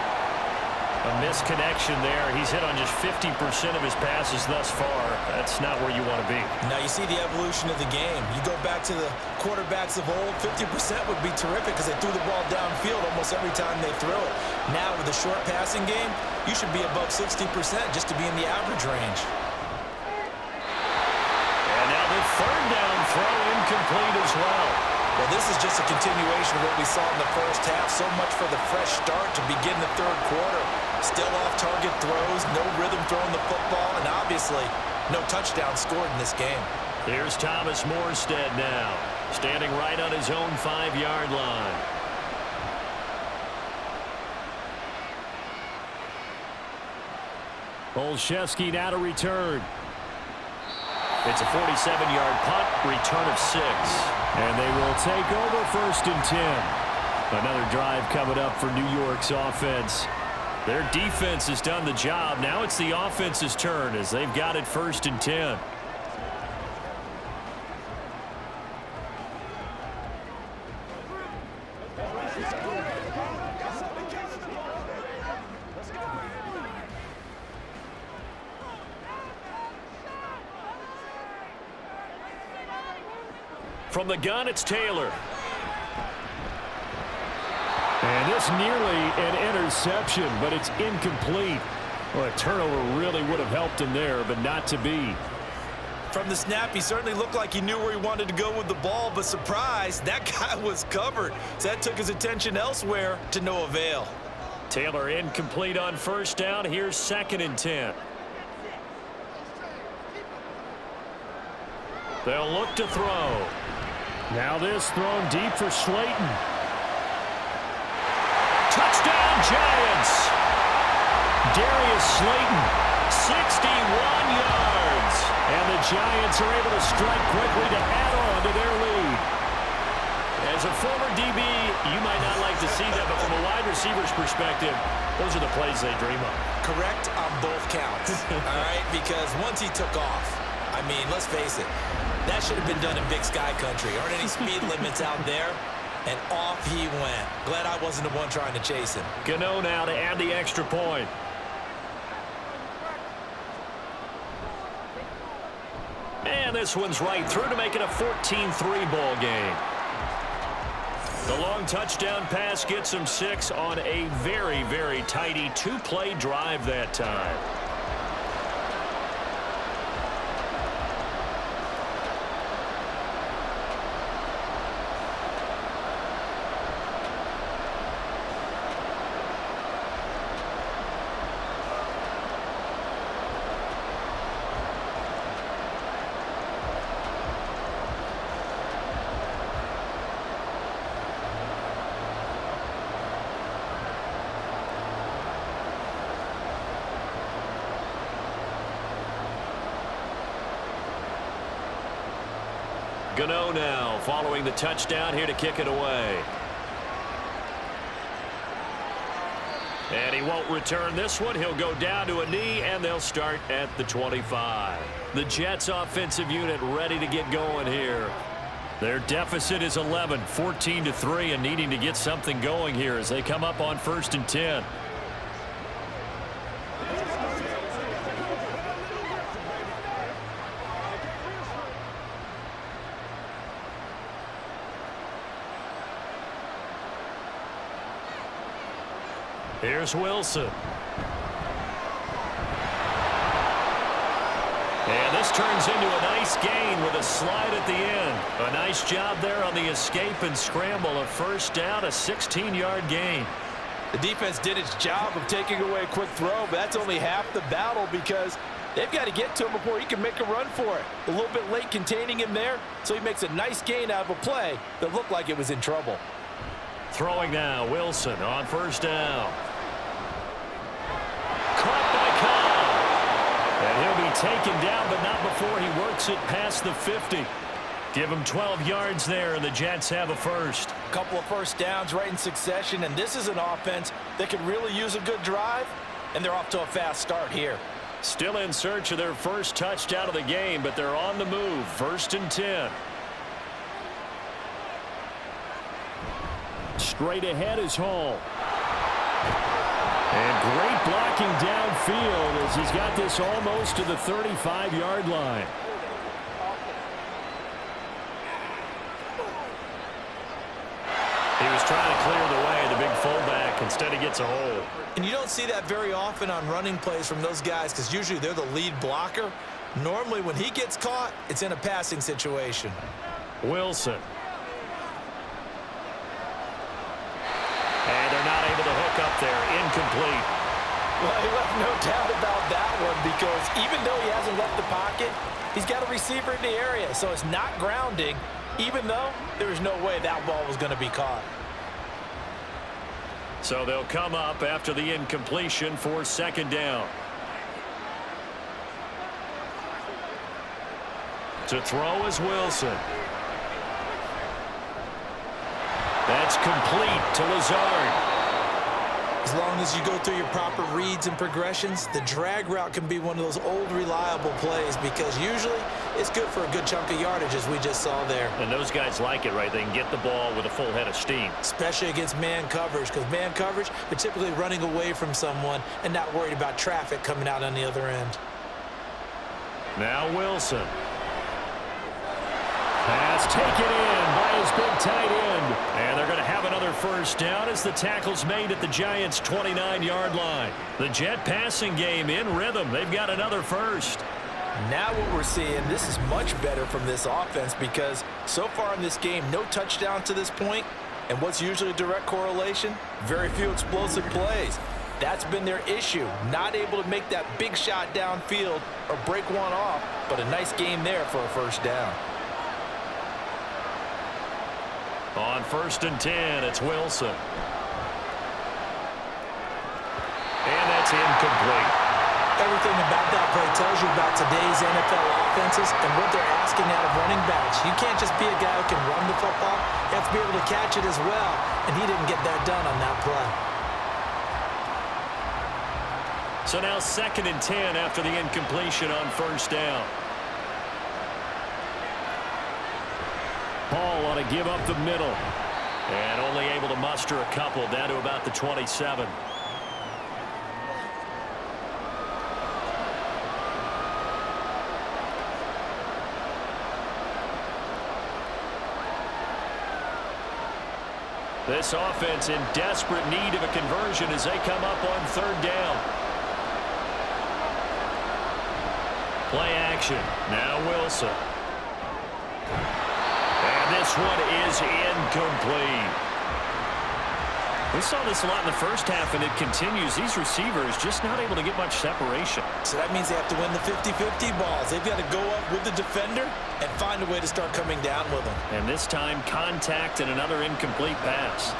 A misconnection there. He's hit on just 50% of his passes thus far. That's not where you want to be. Now you see the evolution of the game. You go back to the quarterbacks of old, 50% would be terrific because they threw the ball downfield almost every time they throw it. Now with the short passing game, you should be above 60% just to be in the average range. And now the 3rd down throw incomplete as well. Well, this is just a continuation of what we saw in the 1st half. So much for the fresh start to begin the 3rd quarter. Still off-target throws, no rhythm throwing the football, and obviously no touchdown scored in this game. Here's Thomas Morstead now, standing right on his own 5-yard line. Olszewski now to return. It's a 47-yard punt, return of 6. And they will take over 1st and 10. Another drive coming up for New York's offense. Their defense has done the job. Now it's the offense's turn as they've got it 1st and 10. From the gun, it's Taylor. And this nearly an interception, but it's incomplete. Well, a turnover really would have helped him there, but not to be. From the snap, he certainly looked like he knew where he wanted to go with the ball, but surprise, that guy was covered. So that took his attention elsewhere to no avail. Taylor incomplete on 1st down. Here's 2nd and 10. They'll look to throw. Now this thrown deep for Slayton. Touchdown, Giants. Darius Slayton, 61 yards. And the Giants are able to strike quickly to add on to their lead. As a former DB, you might not like to see that, but from a wide receiver's perspective, those are the plays they dream of. Correct on both counts, all right? Because once he took off, I mean, let's face it, that should have been done in Big Sky country. Aren't any speed limits out there? And off he went. Glad I wasn't the one trying to chase him. Gano now to add the extra point. And this one's right through to make it a 14-3 ball game. The long touchdown pass gets him 6 on a very, very tidy 2-play drive that time. Gano now following the touchdown here to kick it away. And he won't return this one. He'll go down to a knee, and they'll start at the 25. The Jets offensive unit ready to get going here. Their deficit is 11, 14-3, and needing to get something going here as they come up on 1st and 10. Here's Wilson. And this turns into a nice gain with a slide at the end. A nice job there on the escape and scramble. A first down, a 16-yard gain. The defense did its job of taking away a quick throw, but that's only half the battle because they've got to get to him before he can make a run for it. A little bit late containing him there, so he makes a nice gain out of a play that looked like it was in trouble. Throwing now, Wilson on 1st down. Caught by Cobb. And he'll be taken down, but not before he works it past the 50. Give him 12 yards there, and the Jets have a first. A couple of first downs right in succession, and this is an offense that could really use a good drive, and they're off to a fast start here. Still in search of their first touchdown of the game, but they're on the move. 1st and 10. Straight ahead is Hall. And great blocking downfield as he's got this almost to the 35-yard line. He was trying to clear the way, the big fullback. Instead, he gets a hole. And you don't see that very often on running plays from those guys because usually they're the lead blocker. Normally, when he gets caught, it's in a passing situation. Wilson. And they're not able to hook up there. Incomplete. Well, he left no doubt about that one because even though he hasn't left the pocket, he's got a receiver in the area, so it's not grounding, even though there's no way that ball was going to be caught. So they'll come up after the incompletion for 2nd down. To throw is Wilson. That's complete to Lazard. As long as you go through your proper reads and progressions, the drag route can be one of those old reliable plays because usually it's good for a good chunk of yardage as we just saw there. And those guys like it, right? They can get the ball with a full head of steam. Especially against man coverage because man coverage, they're typically running away from someone and not worried about traffic coming out on the other end. Now Wilson. Pass taken in by his big tight end. And they're going to have another first down as the tackle's made at the Giants' 29-yard line. The Jet passing game in rhythm. They've got another first. Now what we're seeing, this is much better from this offense because so far in this game, no touchdown to this point. And what's usually a direct correlation? Very few explosive plays. That's been their issue. Not able to make that big shot downfield or break one off, but a nice game there for a first down. On 1st and 10, it's Wilson. And that's incomplete. Everything about that play tells you about today's NFL offenses and what they're asking out of running backs. You can't just be a guy who can run the football. You have to be able to catch it as well, and he didn't get that done on that play. So now 2nd and 10 after the incompletion on 1st down. Paul on a give up the middle. And only able to muster a couple down to about the 27. This offense in desperate need of a conversion as they come up on 3rd down. Play action. Now Wilson. And this one is incomplete. We saw this a lot in the first half, and it continues. These receivers just not able to get much separation. So that means they have to win the 50-50 balls. They've got to go up with the defender and find a way to start coming down with them. And this time, contact and another incomplete pass.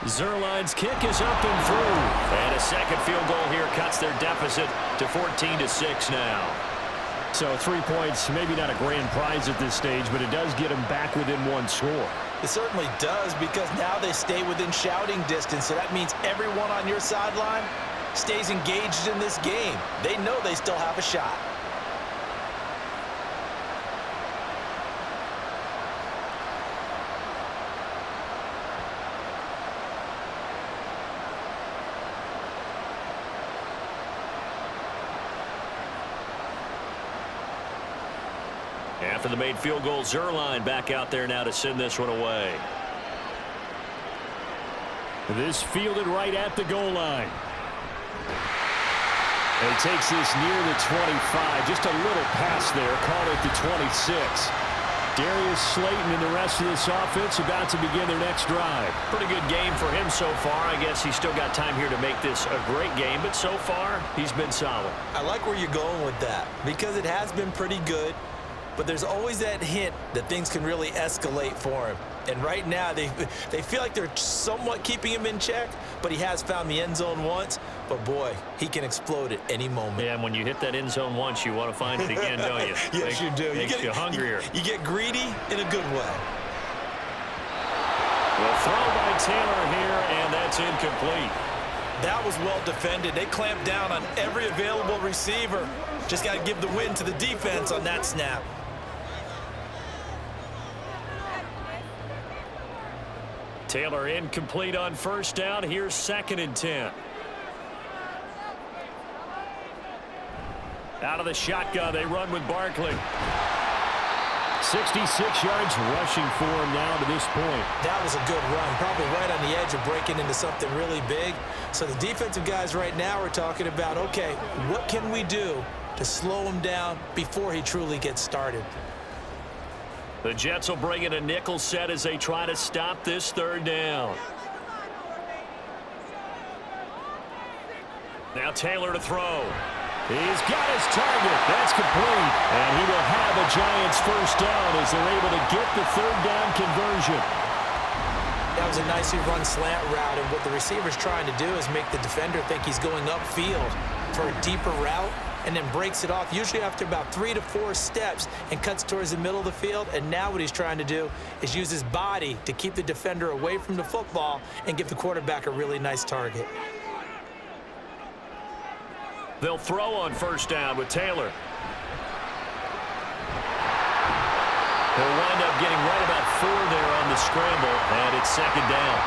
Zuerlein's kick is up and through. And a second field goal here cuts their deficit to 14-6 now. So 3 points, maybe not a grand prize at this stage, but it does get them back within one score. It certainly does, because now they stay within shouting distance. So that means everyone on your sideline stays engaged in this game. They know they still have a shot. After the made field goal, Zuerlein back out there now to send this one away. This fielded right at the goal line. And he takes this near the 25. Just a little pass there. Call it the 26. Darius Slayton and the rest of this offense about to begin their next drive. Pretty good game for him so far. I guess he's still got time here to make this a great game, but so far he's been solid. I like where you're going with that, because it has been pretty good. But there's always that hint that things can really escalate for him. And right now, they feel like they're somewhat keeping him in check, but he has found the end zone once. But, boy, he can explode at any moment. Yeah, and when you hit that end zone once, you want to find it again, don't you? Yes, you do. Makes you hungrier. You get greedy in a good way. Well, throw by Taylor here, and that's incomplete. That was well defended. They clamped down on every available receiver. Just got to give the win to the defense on that snap. Taylor incomplete on 1st down. Here's 2nd and 10. Out of the shotgun, they run with Barkley. 66 yards rushing for him now to this point. That was a good run, probably right on the edge of breaking into something really big. So the defensive guys right now are talking about, okay, what can we do to slow him down before he truly gets started? The Jets will bring in a nickel set as they try to stop this 3rd down. Now Taylor to throw. He's got his target. That's complete. And he will have a Giants 1st down as they're able to get the 3rd down conversion. That was a nicely run slant route, and what the receiver's trying to do is make the defender think he's going upfield for a deeper route, and then breaks it off, usually after about 3 to 4 steps, and cuts towards the middle of the field. And now what he's trying to do is use his body to keep the defender away from the football and give the quarterback a really nice target. They'll throw on 1st down with Taylor. He'll wind up getting right about 4 there on the scramble, and it's 2nd down.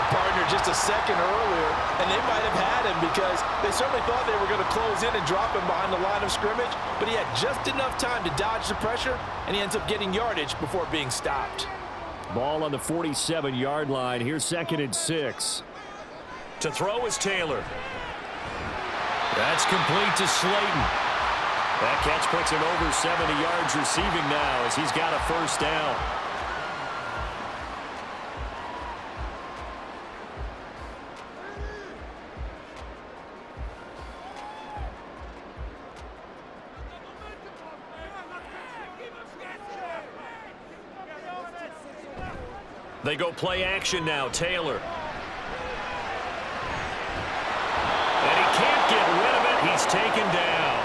Partner just a second earlier, and they might have had him because they certainly thought they were going to close in and drop him behind the line of scrimmage, but he had just enough time to dodge the pressure, and he ends up getting yardage before being stopped. Ball on the 47-yard line. Here's 2nd and 6. To throw is Taylor. That's complete to Slayton. That catch puts him over 70 yards receiving now as he's got a 1st down. They go play action now. Taylor. And he can't get rid of it. He's taken down.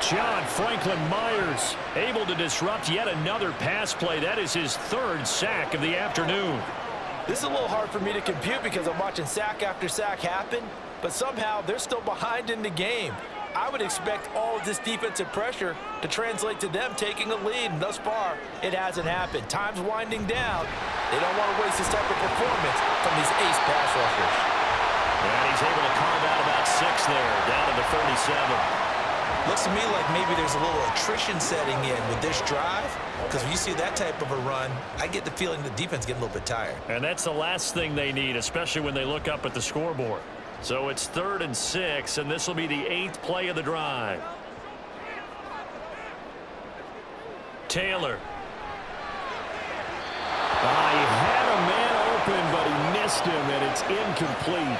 John Franklin Myers able to disrupt yet another pass play. That is his third sack of the afternoon. This is a little hard for me to compute because I'm watching sack after sack happen, but somehow they're still behind in the game. I would expect all of this defensive pressure to translate to them taking a lead, and thus far, it hasn't happened. Time's winding down. They don't want to waste this type of performance from these ace pass rushers. And he's able to carve out about 6 there, down to the 37. Looks to me like maybe there's a little attrition setting in with this drive, because when you see that type of a run, I get the feeling the defense getting a little bit tired. And that's the last thing they need, especially when they look up at the scoreboard. So it's 3rd and 6, and this will be the 8th play of the drive. Taylor. He had a man open, but he missed him, and it's incomplete.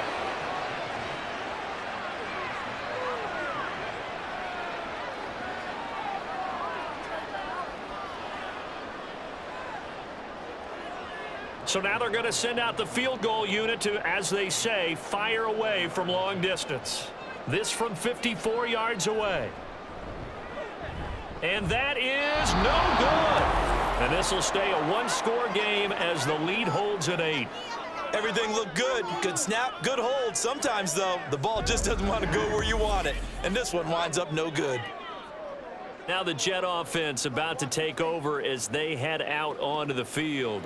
So now they're going to send out the field goal unit to, as they say, fire away from long distance. This from 54 yards away. And that is no good. And this will stay a 1-score game as the lead holds at 8. Everything looked good. Good snap, good hold. Sometimes, though, the ball just doesn't want to go where you want it. And this one winds up no good. Now the Jet offense about to take over as they head out onto the field.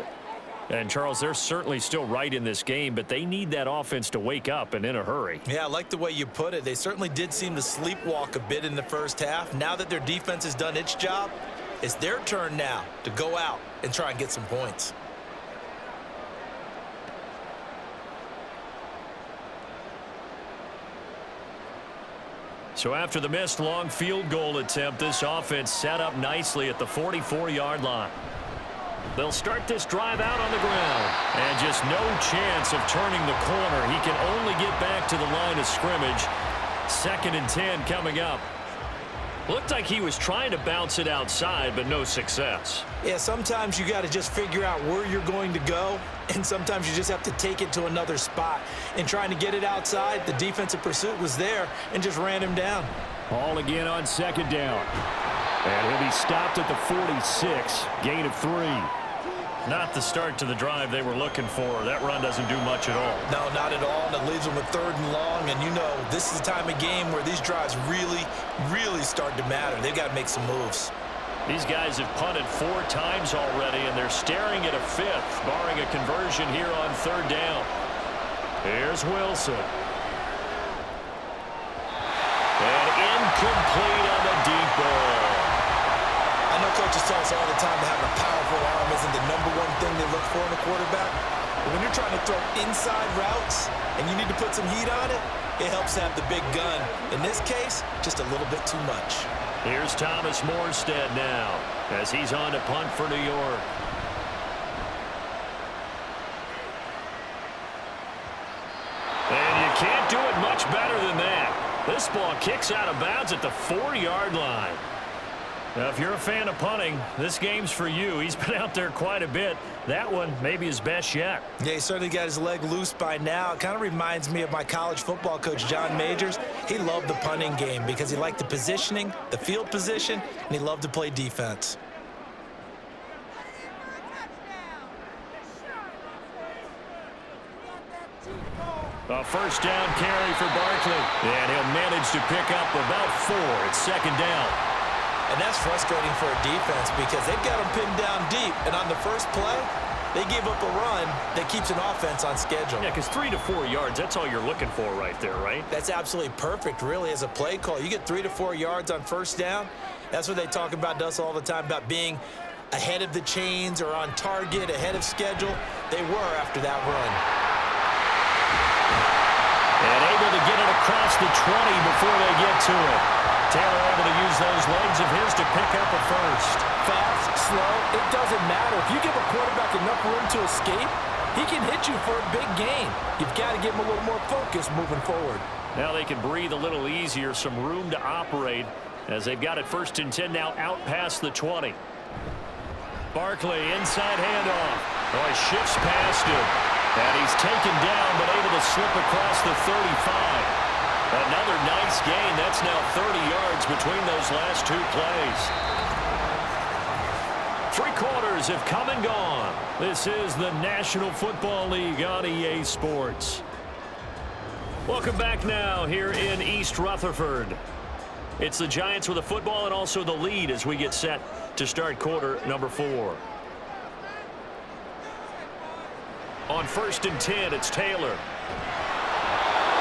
And, Charles, they're certainly still right in this game, but they need that offense to wake up and in a hurry. Yeah, I like the way you put it. They certainly did seem to sleepwalk a bit in the first half. Now that their defense has done its job, it's their turn now to go out and try and get some points. So after the missed long field goal attempt, this offense set up nicely at the 44-yard line. They'll start this drive out on the ground. And just no chance of turning the corner. He can only get back to the line of scrimmage. 2nd and 10 coming up. Looked like he was trying to bounce it outside, but no success. Yeah, sometimes you got to just figure out where you're going to go, and sometimes you just have to take it to another spot. And trying to get it outside, the defensive pursuit was there and just ran him down. Ball again on 2nd down. And he'll be stopped at the 46, gain of 3. Not the start to the drive they were looking for. That run doesn't do much at all. No, not at all, and it leaves them with 3rd and long. And you know, this is the time of game where these drives really, really start to matter. They've got to make some moves. These guys have punted 4 times already, and they're staring at a 5th, barring a conversion here on 3rd down. Here's Wilson. And incomplete on the deep ball. I know coaches tell us all the time that having a powerful arm isn't the #1 thing they look for in a quarterback. But when you're trying to throw inside routes and you need to put some heat on it, it helps have the big gun. In this case, just a little bit too much. Here's Thomas Morstead now as he's on to punt for New York. And you can't do it much better than that. This ball kicks out of bounds at the 4-yard line. Now, if you're a fan of punting, this game's for you. He's been out there quite a bit. That one maybe his best yet. Yeah, he certainly got his leg loose by now. It kind of reminds me of my college football coach, John Majors. He loved the punting game because he liked the positioning, the field position, and he loved to play defense. A 1st down carry for Barkley. And he'll manage to pick up about 4. It's 2nd down. And that's frustrating for a defense because they've got them pinned down deep. And on the first play, they gave up a run that keeps an offense on schedule. Yeah, because 3 to 4 yards, that's all you're looking for right there, right? That's absolutely perfect, really, as a play call. You get 3 to 4 yards on 1st down. That's what they talk about to us all the time, about being ahead of the chains or on target, ahead of schedule. They were after that run. And able to get it across the 20 before they get to it. Taylor able to use those legs of his to pick up a 1st. Fast, slow, it doesn't matter. If you give a quarterback enough room to escape, he can hit you for a big gain. You've got to give him a little more focus moving forward. Now they can breathe a little easier, some room to operate as they've got it 1st and 10 now out past the 20. Barkley inside handoff. Oh, he shifts past him. And he's taken down, but able to slip across the 35. Another nice gain. That's now 30 yards between those last two plays. 3 quarters have come and gone. This is the National Football League on EA Sports. Welcome back now here in East Rutherford. It's the Giants with the football and also the lead as we get set to start quarter number 4. On 1st and 10, it's Taylor.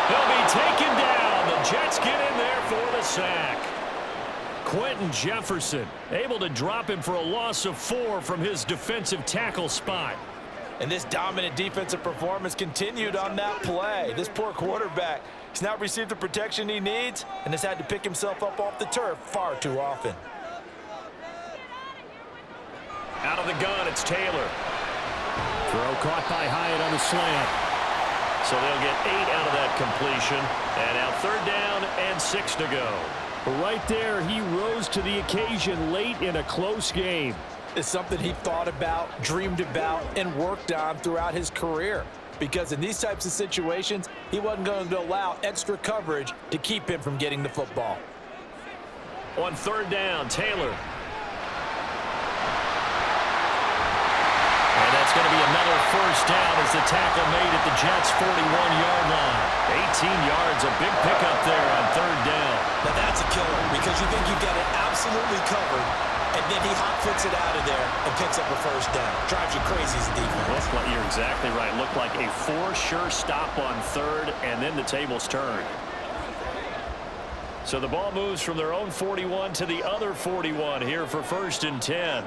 He'll be taken down. The Jets get in there for the sack. Quentin Jefferson able to drop him for a loss of 4 from his defensive tackle spot. And this dominant defensive performance continued on that play. This poor quarterback has not received the protection he needs and has had to pick himself up off the turf far too often. Out of the gun, it's Taylor. Throw caught by Hyatt on the slant. So they'll get 8 out of that completion. And now 3rd down and 6 to go. Right there, he rose to the occasion late in a close game. It's something he thought about, dreamed about, and worked on throughout his career. Because in these types of situations, he wasn't going to allow extra coverage to keep him from getting the football. On 3rd down, Taylor. And that's going to be another 1st down as the tackle made at the Jets' 41-yard line. 18 yards, a big pickup there on 3rd down. Now that's a killer because you think you've got it absolutely covered, and then he hot-foots it out of there and picks up a 1st down. Drives you crazy as a defense. You're exactly right. Looked like a for-sure stop on 3rd, and then the tables turned. So the ball moves from their own 41 to the other 41 here for 1st and 10.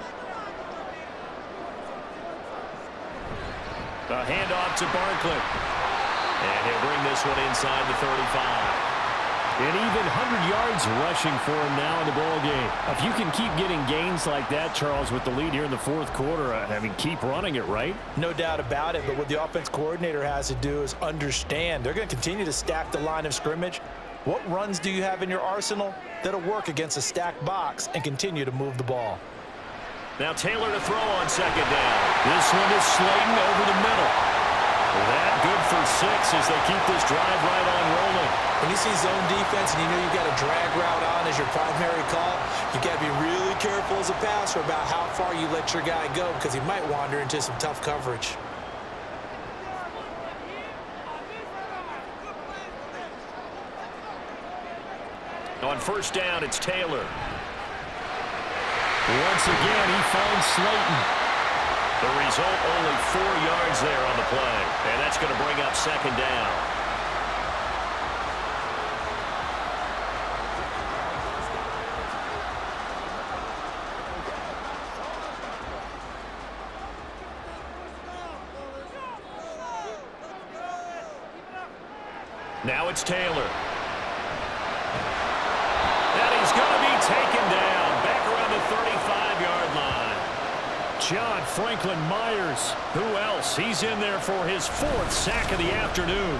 A handoff to Barkley. And he'll bring this one inside the 35. And even 100 yards rushing for him now in the ball game. If you can keep getting gains like that, Charles, with the lead here in the 4th quarter, I mean, keep running it, right? No doubt about it, but what the offense coordinator has to do is understand they're going to continue to stack the line of scrimmage. What runs do you have in your arsenal that'll work against a stacked box and continue to move the ball? Now Taylor to throw on 2nd down. This one is Slayton over the middle. That good for 6 as they keep this drive right on rolling. When you see zone defense and you know you've got a drag route on as your primary call, you got to be really careful as a passer about how far you let your guy go because he might wander into some tough coverage. On 1st down, it's Taylor. Once again, he finds Slayton. The result, only 4 yards there on the play. And that's going to bring up 2nd down. Now it's Taylor. And he's going to be taken down. Back around the 35-yard line. John Franklin Myers. Who else? He's in there for his 4th sack of the afternoon.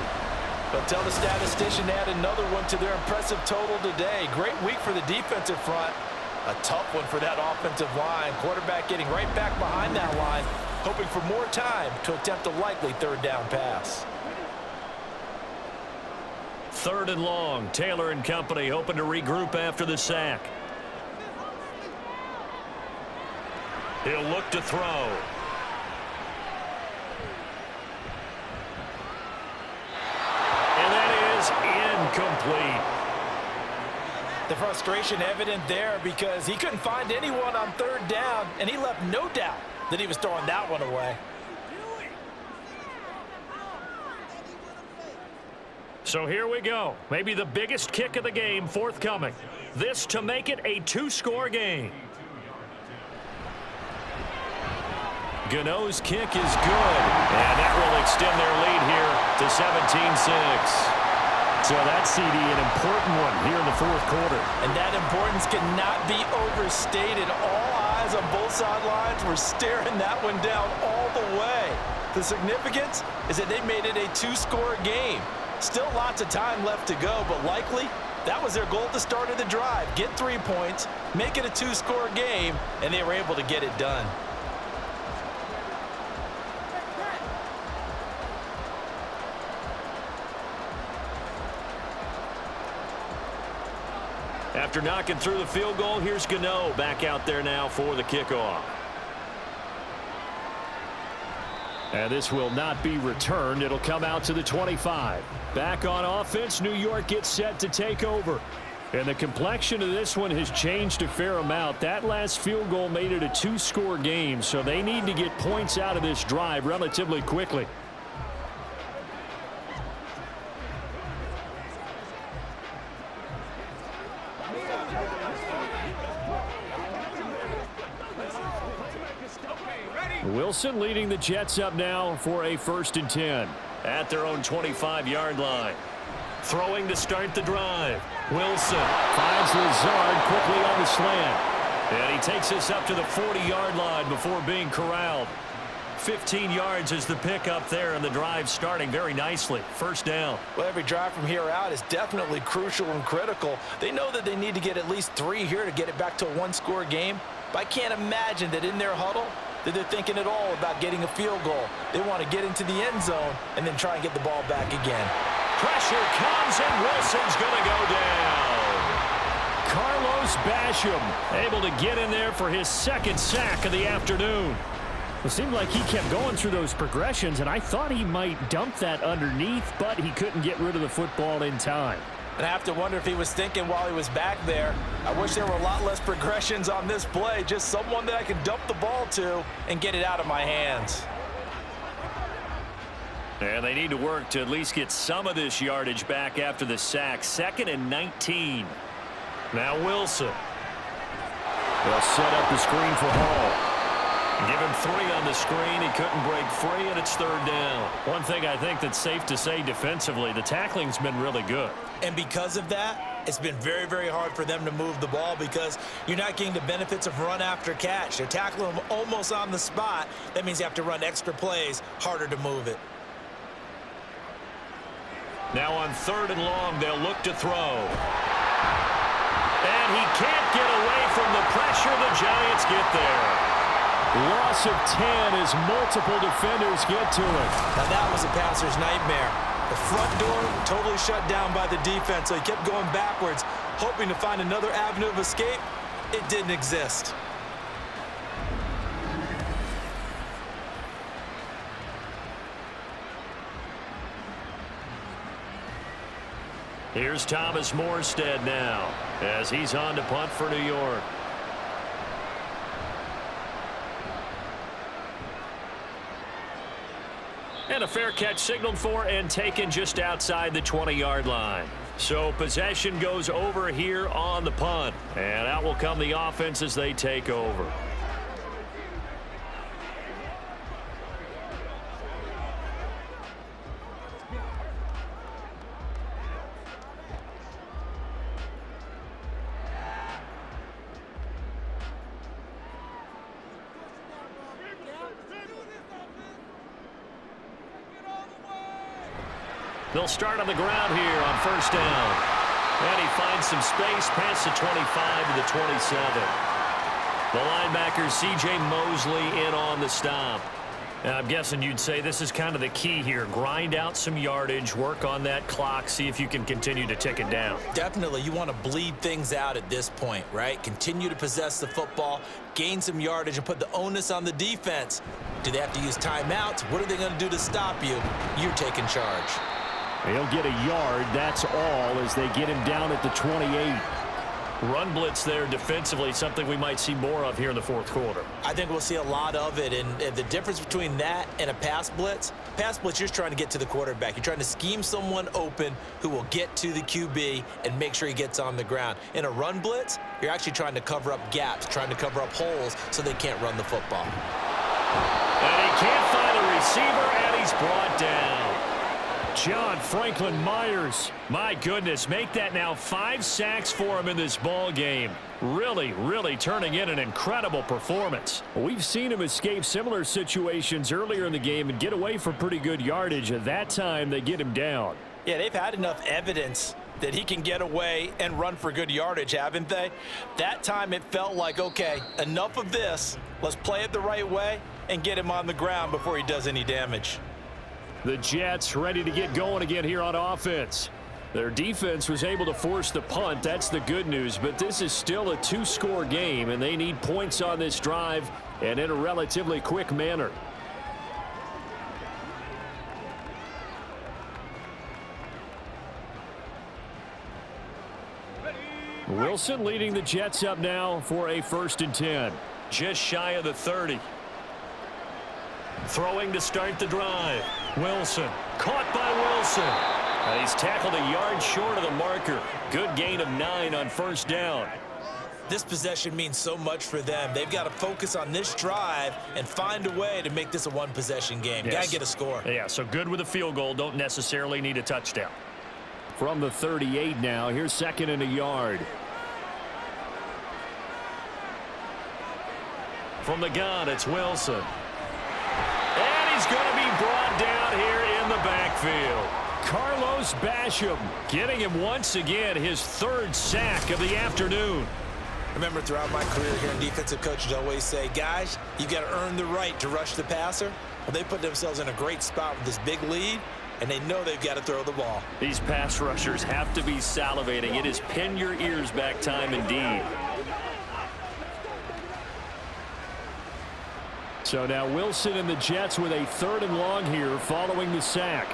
But tell the statistician to add another one to their impressive total today. Great week for the defensive front. A tough one for that offensive line. Quarterback getting right back behind that line, hoping for more time to attempt a likely 3rd down pass. 3rd and long. Taylor and company hoping to regroup after the sack. He'll look to throw. And that is incomplete. The frustration evident there because he couldn't find anyone on 3rd down, and he left no doubt that he was throwing that one away. So here we go. Maybe the biggest kick of the game forthcoming. This to make it a 2-score game. Gano's kick is good. And that will extend their lead here to 17-6. So that CD, an important one here in the 4th quarter. And that importance cannot be overstated. All eyes on both sidelines were staring that one down all the way. The significance is that they made it a 2-score game. Still lots of time left to go, but likely that was their goal at the start of the drive. Get 3 points, make it a 2-score game, and they were able to get it done. After knocking through the field goal, here's Gano back out there now for the kickoff. And this will not be returned. It'll come out to the 25. Back on offense, New York gets set to take over. And the complexion of this one has changed a fair amount. That last field goal made it a 2-score game, so they need to get points out of this drive relatively quickly. Wilson leading the Jets up now for a 1st and 10 at their own 25-yard line. Throwing to start the drive. Wilson finds Lazard quickly on the slant. And he takes us up to the 40-yard line before being corralled. 15 yards is the pickup there, and the drive starting very nicely. 1st down. Well, every drive from here out is definitely crucial and critical. They know that they need to get at least 3 here to get it back to a 1-score game. But I can't imagine that in their huddle that they're thinking at all about getting a field goal. They want to get into the end zone and then try and get the ball back again. Pressure comes, and Wilson's going to go down. Carlos Basham able to get in there for his 2nd sack of the afternoon. It seemed like he kept going through those progressions, and I thought he might dump that underneath, but he couldn't get rid of the football in time. And I have to wonder if he was thinking while he was back there, I wish there were a lot less progressions on this play, just someone that I could dump the ball to and get it out of my hands. And they need to work to at least get some of this yardage back after the sack. 2nd and 19. Now Wilson. They'll set up the screen for Hall. Give him 3 on the screen. He couldn't break free, and it's 3rd down. One thing I think that's safe to say defensively, the tackling's been really good. And because of that, it's been very, very hard for them to move the ball because you're not getting the benefits of run after catch. They're tackling them almost on the spot. That means you have to run extra plays, harder to move it. Now on 3rd and long, they'll look to throw. And he can't get away from the pressure. The Giants get there. Loss of 10 as multiple defenders get to it. Now that was a passer's nightmare. The front door totally shut down by the defense, so he kept going backwards, hoping to find another avenue of escape. It didn't exist. Here's Thomas Morstead now as he's on to punt for New York. And a fair catch signaled for and taken just outside the 20-yard line. So possession goes over here on the punt. And out will come the offense as they take over. They'll start on the ground here on 1st down. And he finds some space past the 25 to the 27. The linebacker, C.J. Mosley, in on the stop. And I'm guessing you'd say this is kind of the key here. Grind out some yardage, work on that clock, see if you can continue to tick it down. Definitely. You want to bleed things out at this point, right? Continue to possess the football, gain some yardage, and put the onus on the defense. Do they have to use timeouts? What are they going to do to stop you? You're taking charge. He'll get a yard, that's all, as they get him down at the 28. Run blitz there defensively, something we might see more of here in the 4th quarter. I think we'll see a lot of it, and the difference between that and a pass blitz, you're just trying to get to the quarterback. You're trying to scheme someone open who will get to the QB and make sure he gets on the ground. In a run blitz, you're actually trying to cover up gaps, trying to cover up holes so they can't run the football. And he can't find a receiver, and he's brought down. John Franklin Myers. My goodness, make that now 5 sacks for him in this ball game. Really, really turning in an incredible performance. We've seen him escape similar situations earlier in the game and get away from pretty good yardage. At that time, they get him down. Yeah, they've had enough evidence that he can get away and run for good yardage, haven't they? That time it felt like, okay, enough of this. Let's play it the right way and get him on the ground before he does any damage. The Jets ready to get going again here on offense. Their defense was able to force the punt. That's the good news, but this is still a two-score game, and they need points on this drive and in a relatively quick manner. Wilson leading the Jets up now for a 1st and 10. Just shy of the 30. Throwing to start the drive. Wilson. Caught by Wilson. He's tackled a yard short of the marker. Good gain of 9 on 1st down. This possession means so much for them. They've got to focus on this drive and find a way to make this a one-possession game. Yes. Got to get a score. Yeah, so good with a field goal. Don't necessarily need a touchdown. From the 38 now, here's 2nd and a yard. From the gun, it's Wilson. And he's going to be brought down here in the backfield. Carlos Basham getting him once again his 3rd sack of the afternoon. Remember, throughout my career here in defensive coaches always say, guys, you got to earn the right to rush the passer. Well, they put themselves in a great spot with this big lead, and they know they've got to throw the ball. These pass rushers have to be salivating. It is pin your ears back time indeed. So now Wilson and the Jets with a 3rd and long here following the sack.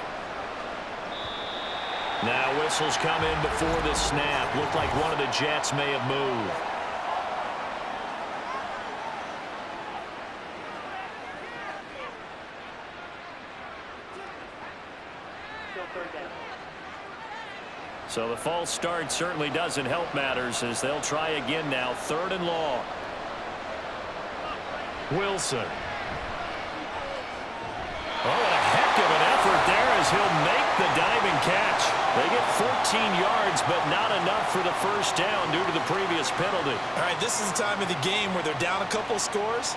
Now whistles come in before the snap. Looked like one of the Jets may have moved. Still 3rd down. So the false start certainly doesn't help matters as they'll try again now. 3rd and long. Wilson. Oh, what a heck of an effort there as he'll make the diving catch. They get 14 yards, but not enough for the 1st down due to the previous penalty. All right, this is the time of the game where they're down a couple scores,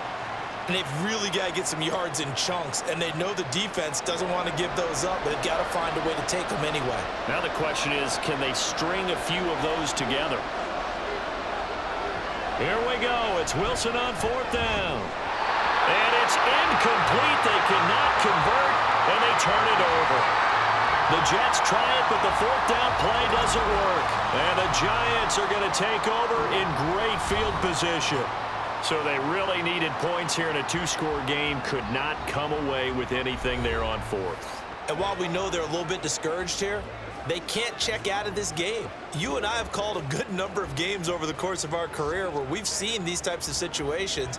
and they've really got to get some yards in chunks, and they know the defense doesn't want to give those up, but they've got to find a way to take them anyway. Now the question is, can they string a few of those together? Here we go. It's Wilson on 4th down. And it's incomplete. They cannot convert, and they turn it over. The Jets try it, but the 4th down play doesn't work. And the Giants are going to take over in great field position. So they really needed points here in a 2-score game. Could not come away with anything there on 4th. And while we know they're a little bit discouraged here, they can't check out of this game. You and I have called a good number of games over the course of our career where we've seen these types of situations.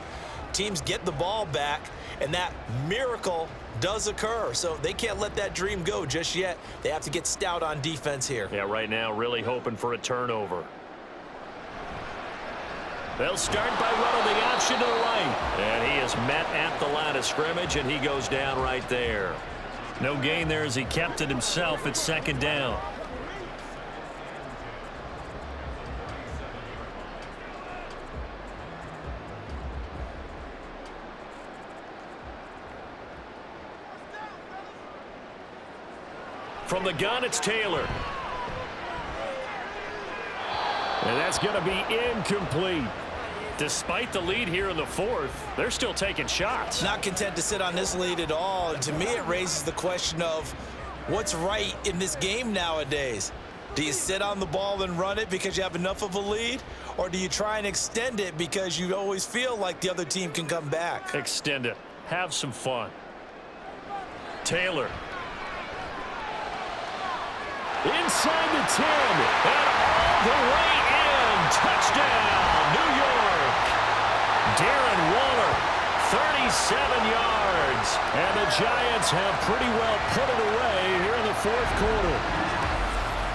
Teams get the ball back, and that miracle does occur. So they can't let that dream go just yet. They have to get stout on defense here. Yeah, right now really hoping for a turnover. They'll start by running the option to the right. And he is met at the line of scrimmage, and he goes down right there. No gain there as he kept it himself at 2nd down. From the gun, it's Taylor. And that's going to be incomplete. Despite the lead here in the 4th, they're still taking shots. Not content to sit on this lead at all. And to me, it raises the question of what's right in this game nowadays. Do you sit on the ball and run it because you have enough of a lead? Or do you try and extend it because you always feel like the other team can come back? Extend it. Have some fun. Taylor. Inside the 10. And all the way in. Touchdown, New York. Darren Waller, 37 yards. And the Giants have pretty well put it away here in the 4th quarter.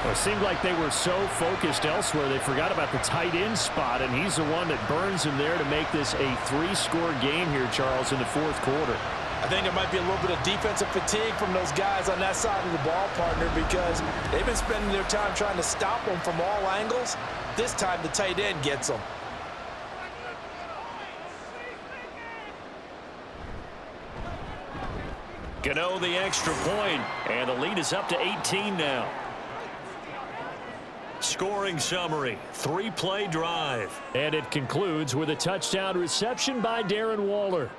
Well, it seemed like they were so focused elsewhere they forgot about the tight end spot, and he's the one that burns him there to make this a 3-score game here, Charles, in the 4th quarter. I think there might be a little bit of defensive fatigue from those guys on that side of the ball, partner, because they've been spending their time trying to stop them from all angles. This time the tight end gets them. Gano the extra point, and the lead is up to 18 now. Scoring summary, 3-play drive. And it concludes with a touchdown reception by Darren Waller.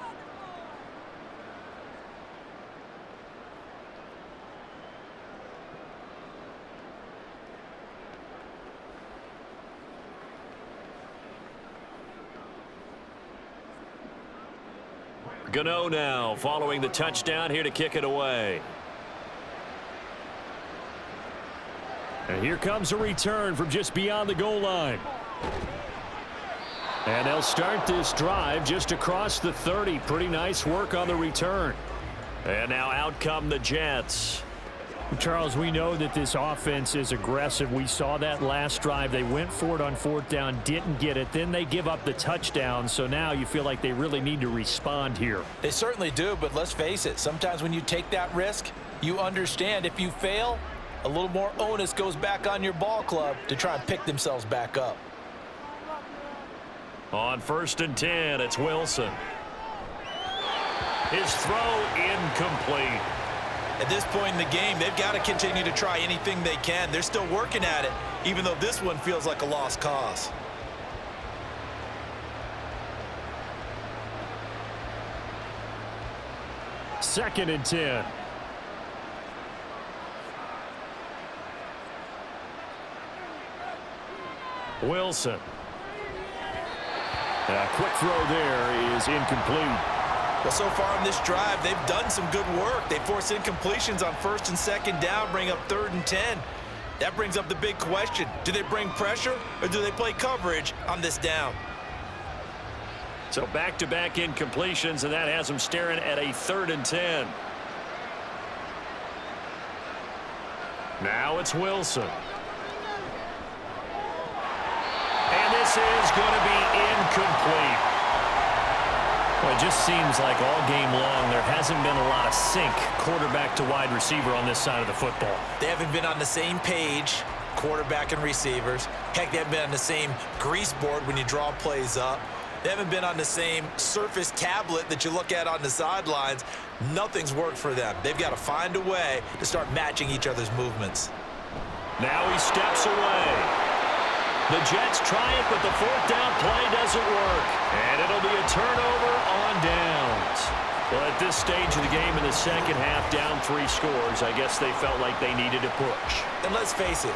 Gano now following the touchdown here to kick it away. And here comes a return from just beyond the goal line. And they'll start this drive just across the 30. Pretty nice work on the return. And now out come the Jets. Charles, we know that this offense is aggressive. We saw that last drive. They went for it on 4th down, didn't get it. Then they give up the touchdown. So now you feel like they really need to respond here. They certainly do, but let's face it. Sometimes when you take that risk, you understand if you fail, a little more onus goes back on your ball club to try and pick themselves back up. On 1st and 10, it's Wilson. His throw incomplete. At this point in the game, they've got to continue to try anything they can. They're still working at it, even though this one feels like a lost cause. Second and 10. Wilson. A quick throw there is incomplete. Well, so far on this drive, they've done some good work. They forced incompletions on 1st and 2nd down, bring up 3rd and 10. That brings up the big question. Do they bring pressure or do they play coverage on this down? So back-to-back incompletions, and that has them staring at a 3rd and 10. Now it's Wilson. And this is going to be incomplete. Well, it just seems like all game long there hasn't been a lot of sync quarterback to wide receiver on this side of the football. They haven't been on the same page, quarterback and receivers. Heck, they haven't been on the same grease board when you draw plays up. They haven't been on the same surface tablet that you look at on the sidelines. Nothing's worked for them. They've got to find a way to start matching each other's movements. Now he steps away. The Jets try it, but the 4th down play doesn't work. And it'll be a turnover on downs. Well, at this stage of the game in the second half, down 3 scores, I guess they felt like they needed to push. And let's face it,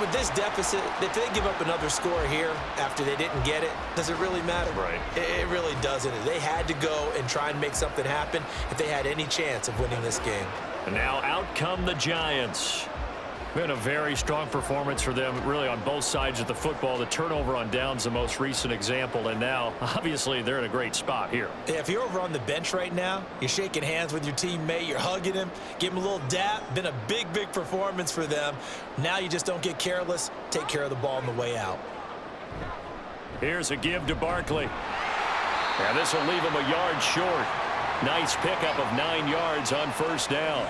with this deficit, if they give up another score here after they didn't get it, does it really matter? Right. It really doesn't. They had to go and try and make something happen if they had any chance of winning this game. And now out come the Giants. Been a very strong performance for them, really, on both sides of the football. The turnover on downs, the most recent example, and now, obviously, they're in a great spot here. Yeah, if you're over on the bench right now, you're shaking hands with your teammate, you're hugging him, give him a little dap. Been a big, big performance for them. Now you just don't get careless. Take care of the ball on the way out. Here's a give to Barkley. And this will leave him a yard short. Nice pickup of 9 yards on 1st down.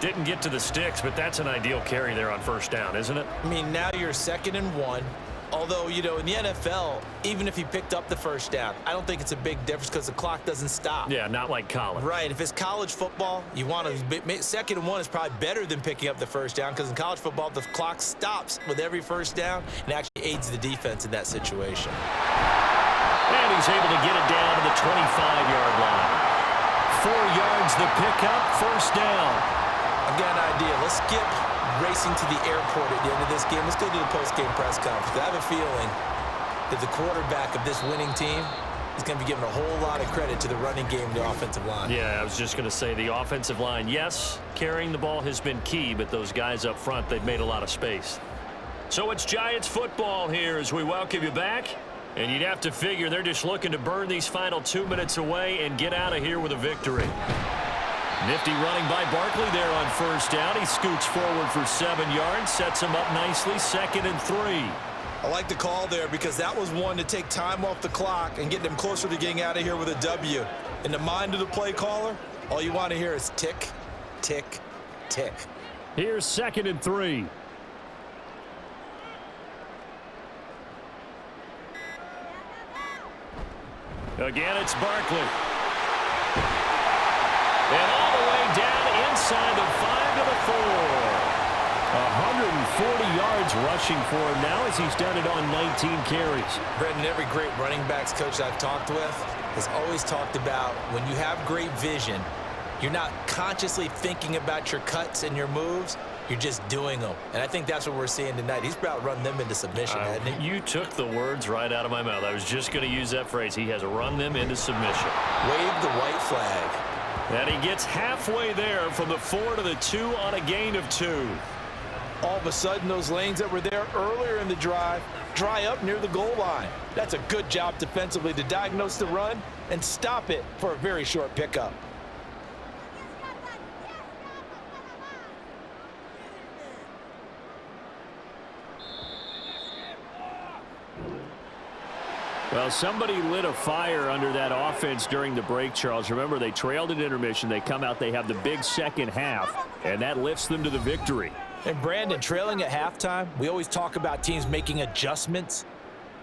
Didn't get to the sticks, but that's an ideal carry there on 1st down, isn't it? I mean, now you're 2nd and 1. Although, you know, in the NFL, even if he picked up the 1st down, I don't think it's a big difference because the clock doesn't stop. Yeah, not like college. Right. If it's college football, you want to 2nd and 1 is probably better than picking up the 1st down because in college football, the clock stops with every 1st down and actually aids the defense in that situation. And he's able to get it down to the 25-yard line. 4 yards the pickup, 1st down. I've got an idea. Let's skip racing to the airport at the end of this game. Let's go to the post-game press conference. I have a feeling that the quarterback of this winning team is going to be given a whole lot of credit to the running game and the offensive line. Yeah, I was just going to say the offensive line, yes, carrying the ball has been key, but those guys up front, they've made a lot of space. So it's Giants football here as we welcome you back. And you'd have to figure they're just looking to burn these final 2 minutes away and get out of here with a victory. Nifty running by Barkley there on 1st down. He scoots forward for 7 yards, sets him up nicely, 2nd and 3. I like the call there because that was one to take time off the clock and get them closer to getting out of here with a W. In the mind of the play caller, all you want to hear is tick, tick, tick. Here's 2nd and 3. Again, it's Barkley. And all the way down inside the 5 to the 4. 140 yards rushing for him now as he's done it on 19 carries. Brendan, every great running backs coach I've talked with has always talked about when you have great vision, you're not consciously thinking about your cuts and your moves. You're just doing them. And I think that's what we're seeing tonight. He's about to run them into submission, hasn't he? You took the words right out of my mouth. I was just going to use that phrase. He has run them into submission. Wave the white flag. And he gets halfway there from the 4 to the 2 on a gain of 2. All of a sudden, those lanes that were there earlier in the drive dry up near the goal line. That's a good job defensively to diagnose the run and stop it for a very short pickup. Well, somebody lit a fire under that offense during the break, Charles. Remember, they trailed at intermission. They come out, they have the big second half, and that lifts them to the victory. And Brandon, trailing at halftime, we always talk about teams making adjustments.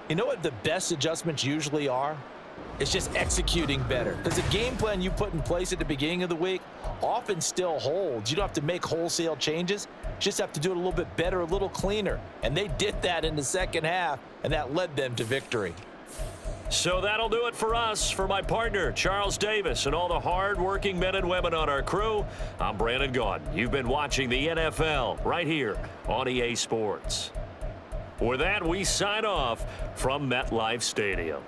You know what the best adjustments usually are? It's just executing better. Because the game plan you put in place at the beginning of the week often still holds. You don't have to make wholesale changes. You just have to do it a little bit better, a little cleaner. And they did that in the second half, and that led them to victory. So that'll do it for us. For my partner, Charles Davis, and all the hard-working men and women on our crew, I'm Brandon Gaudin. You've been watching the NFL right here on EA Sports. With that, we sign off from MetLife Stadium.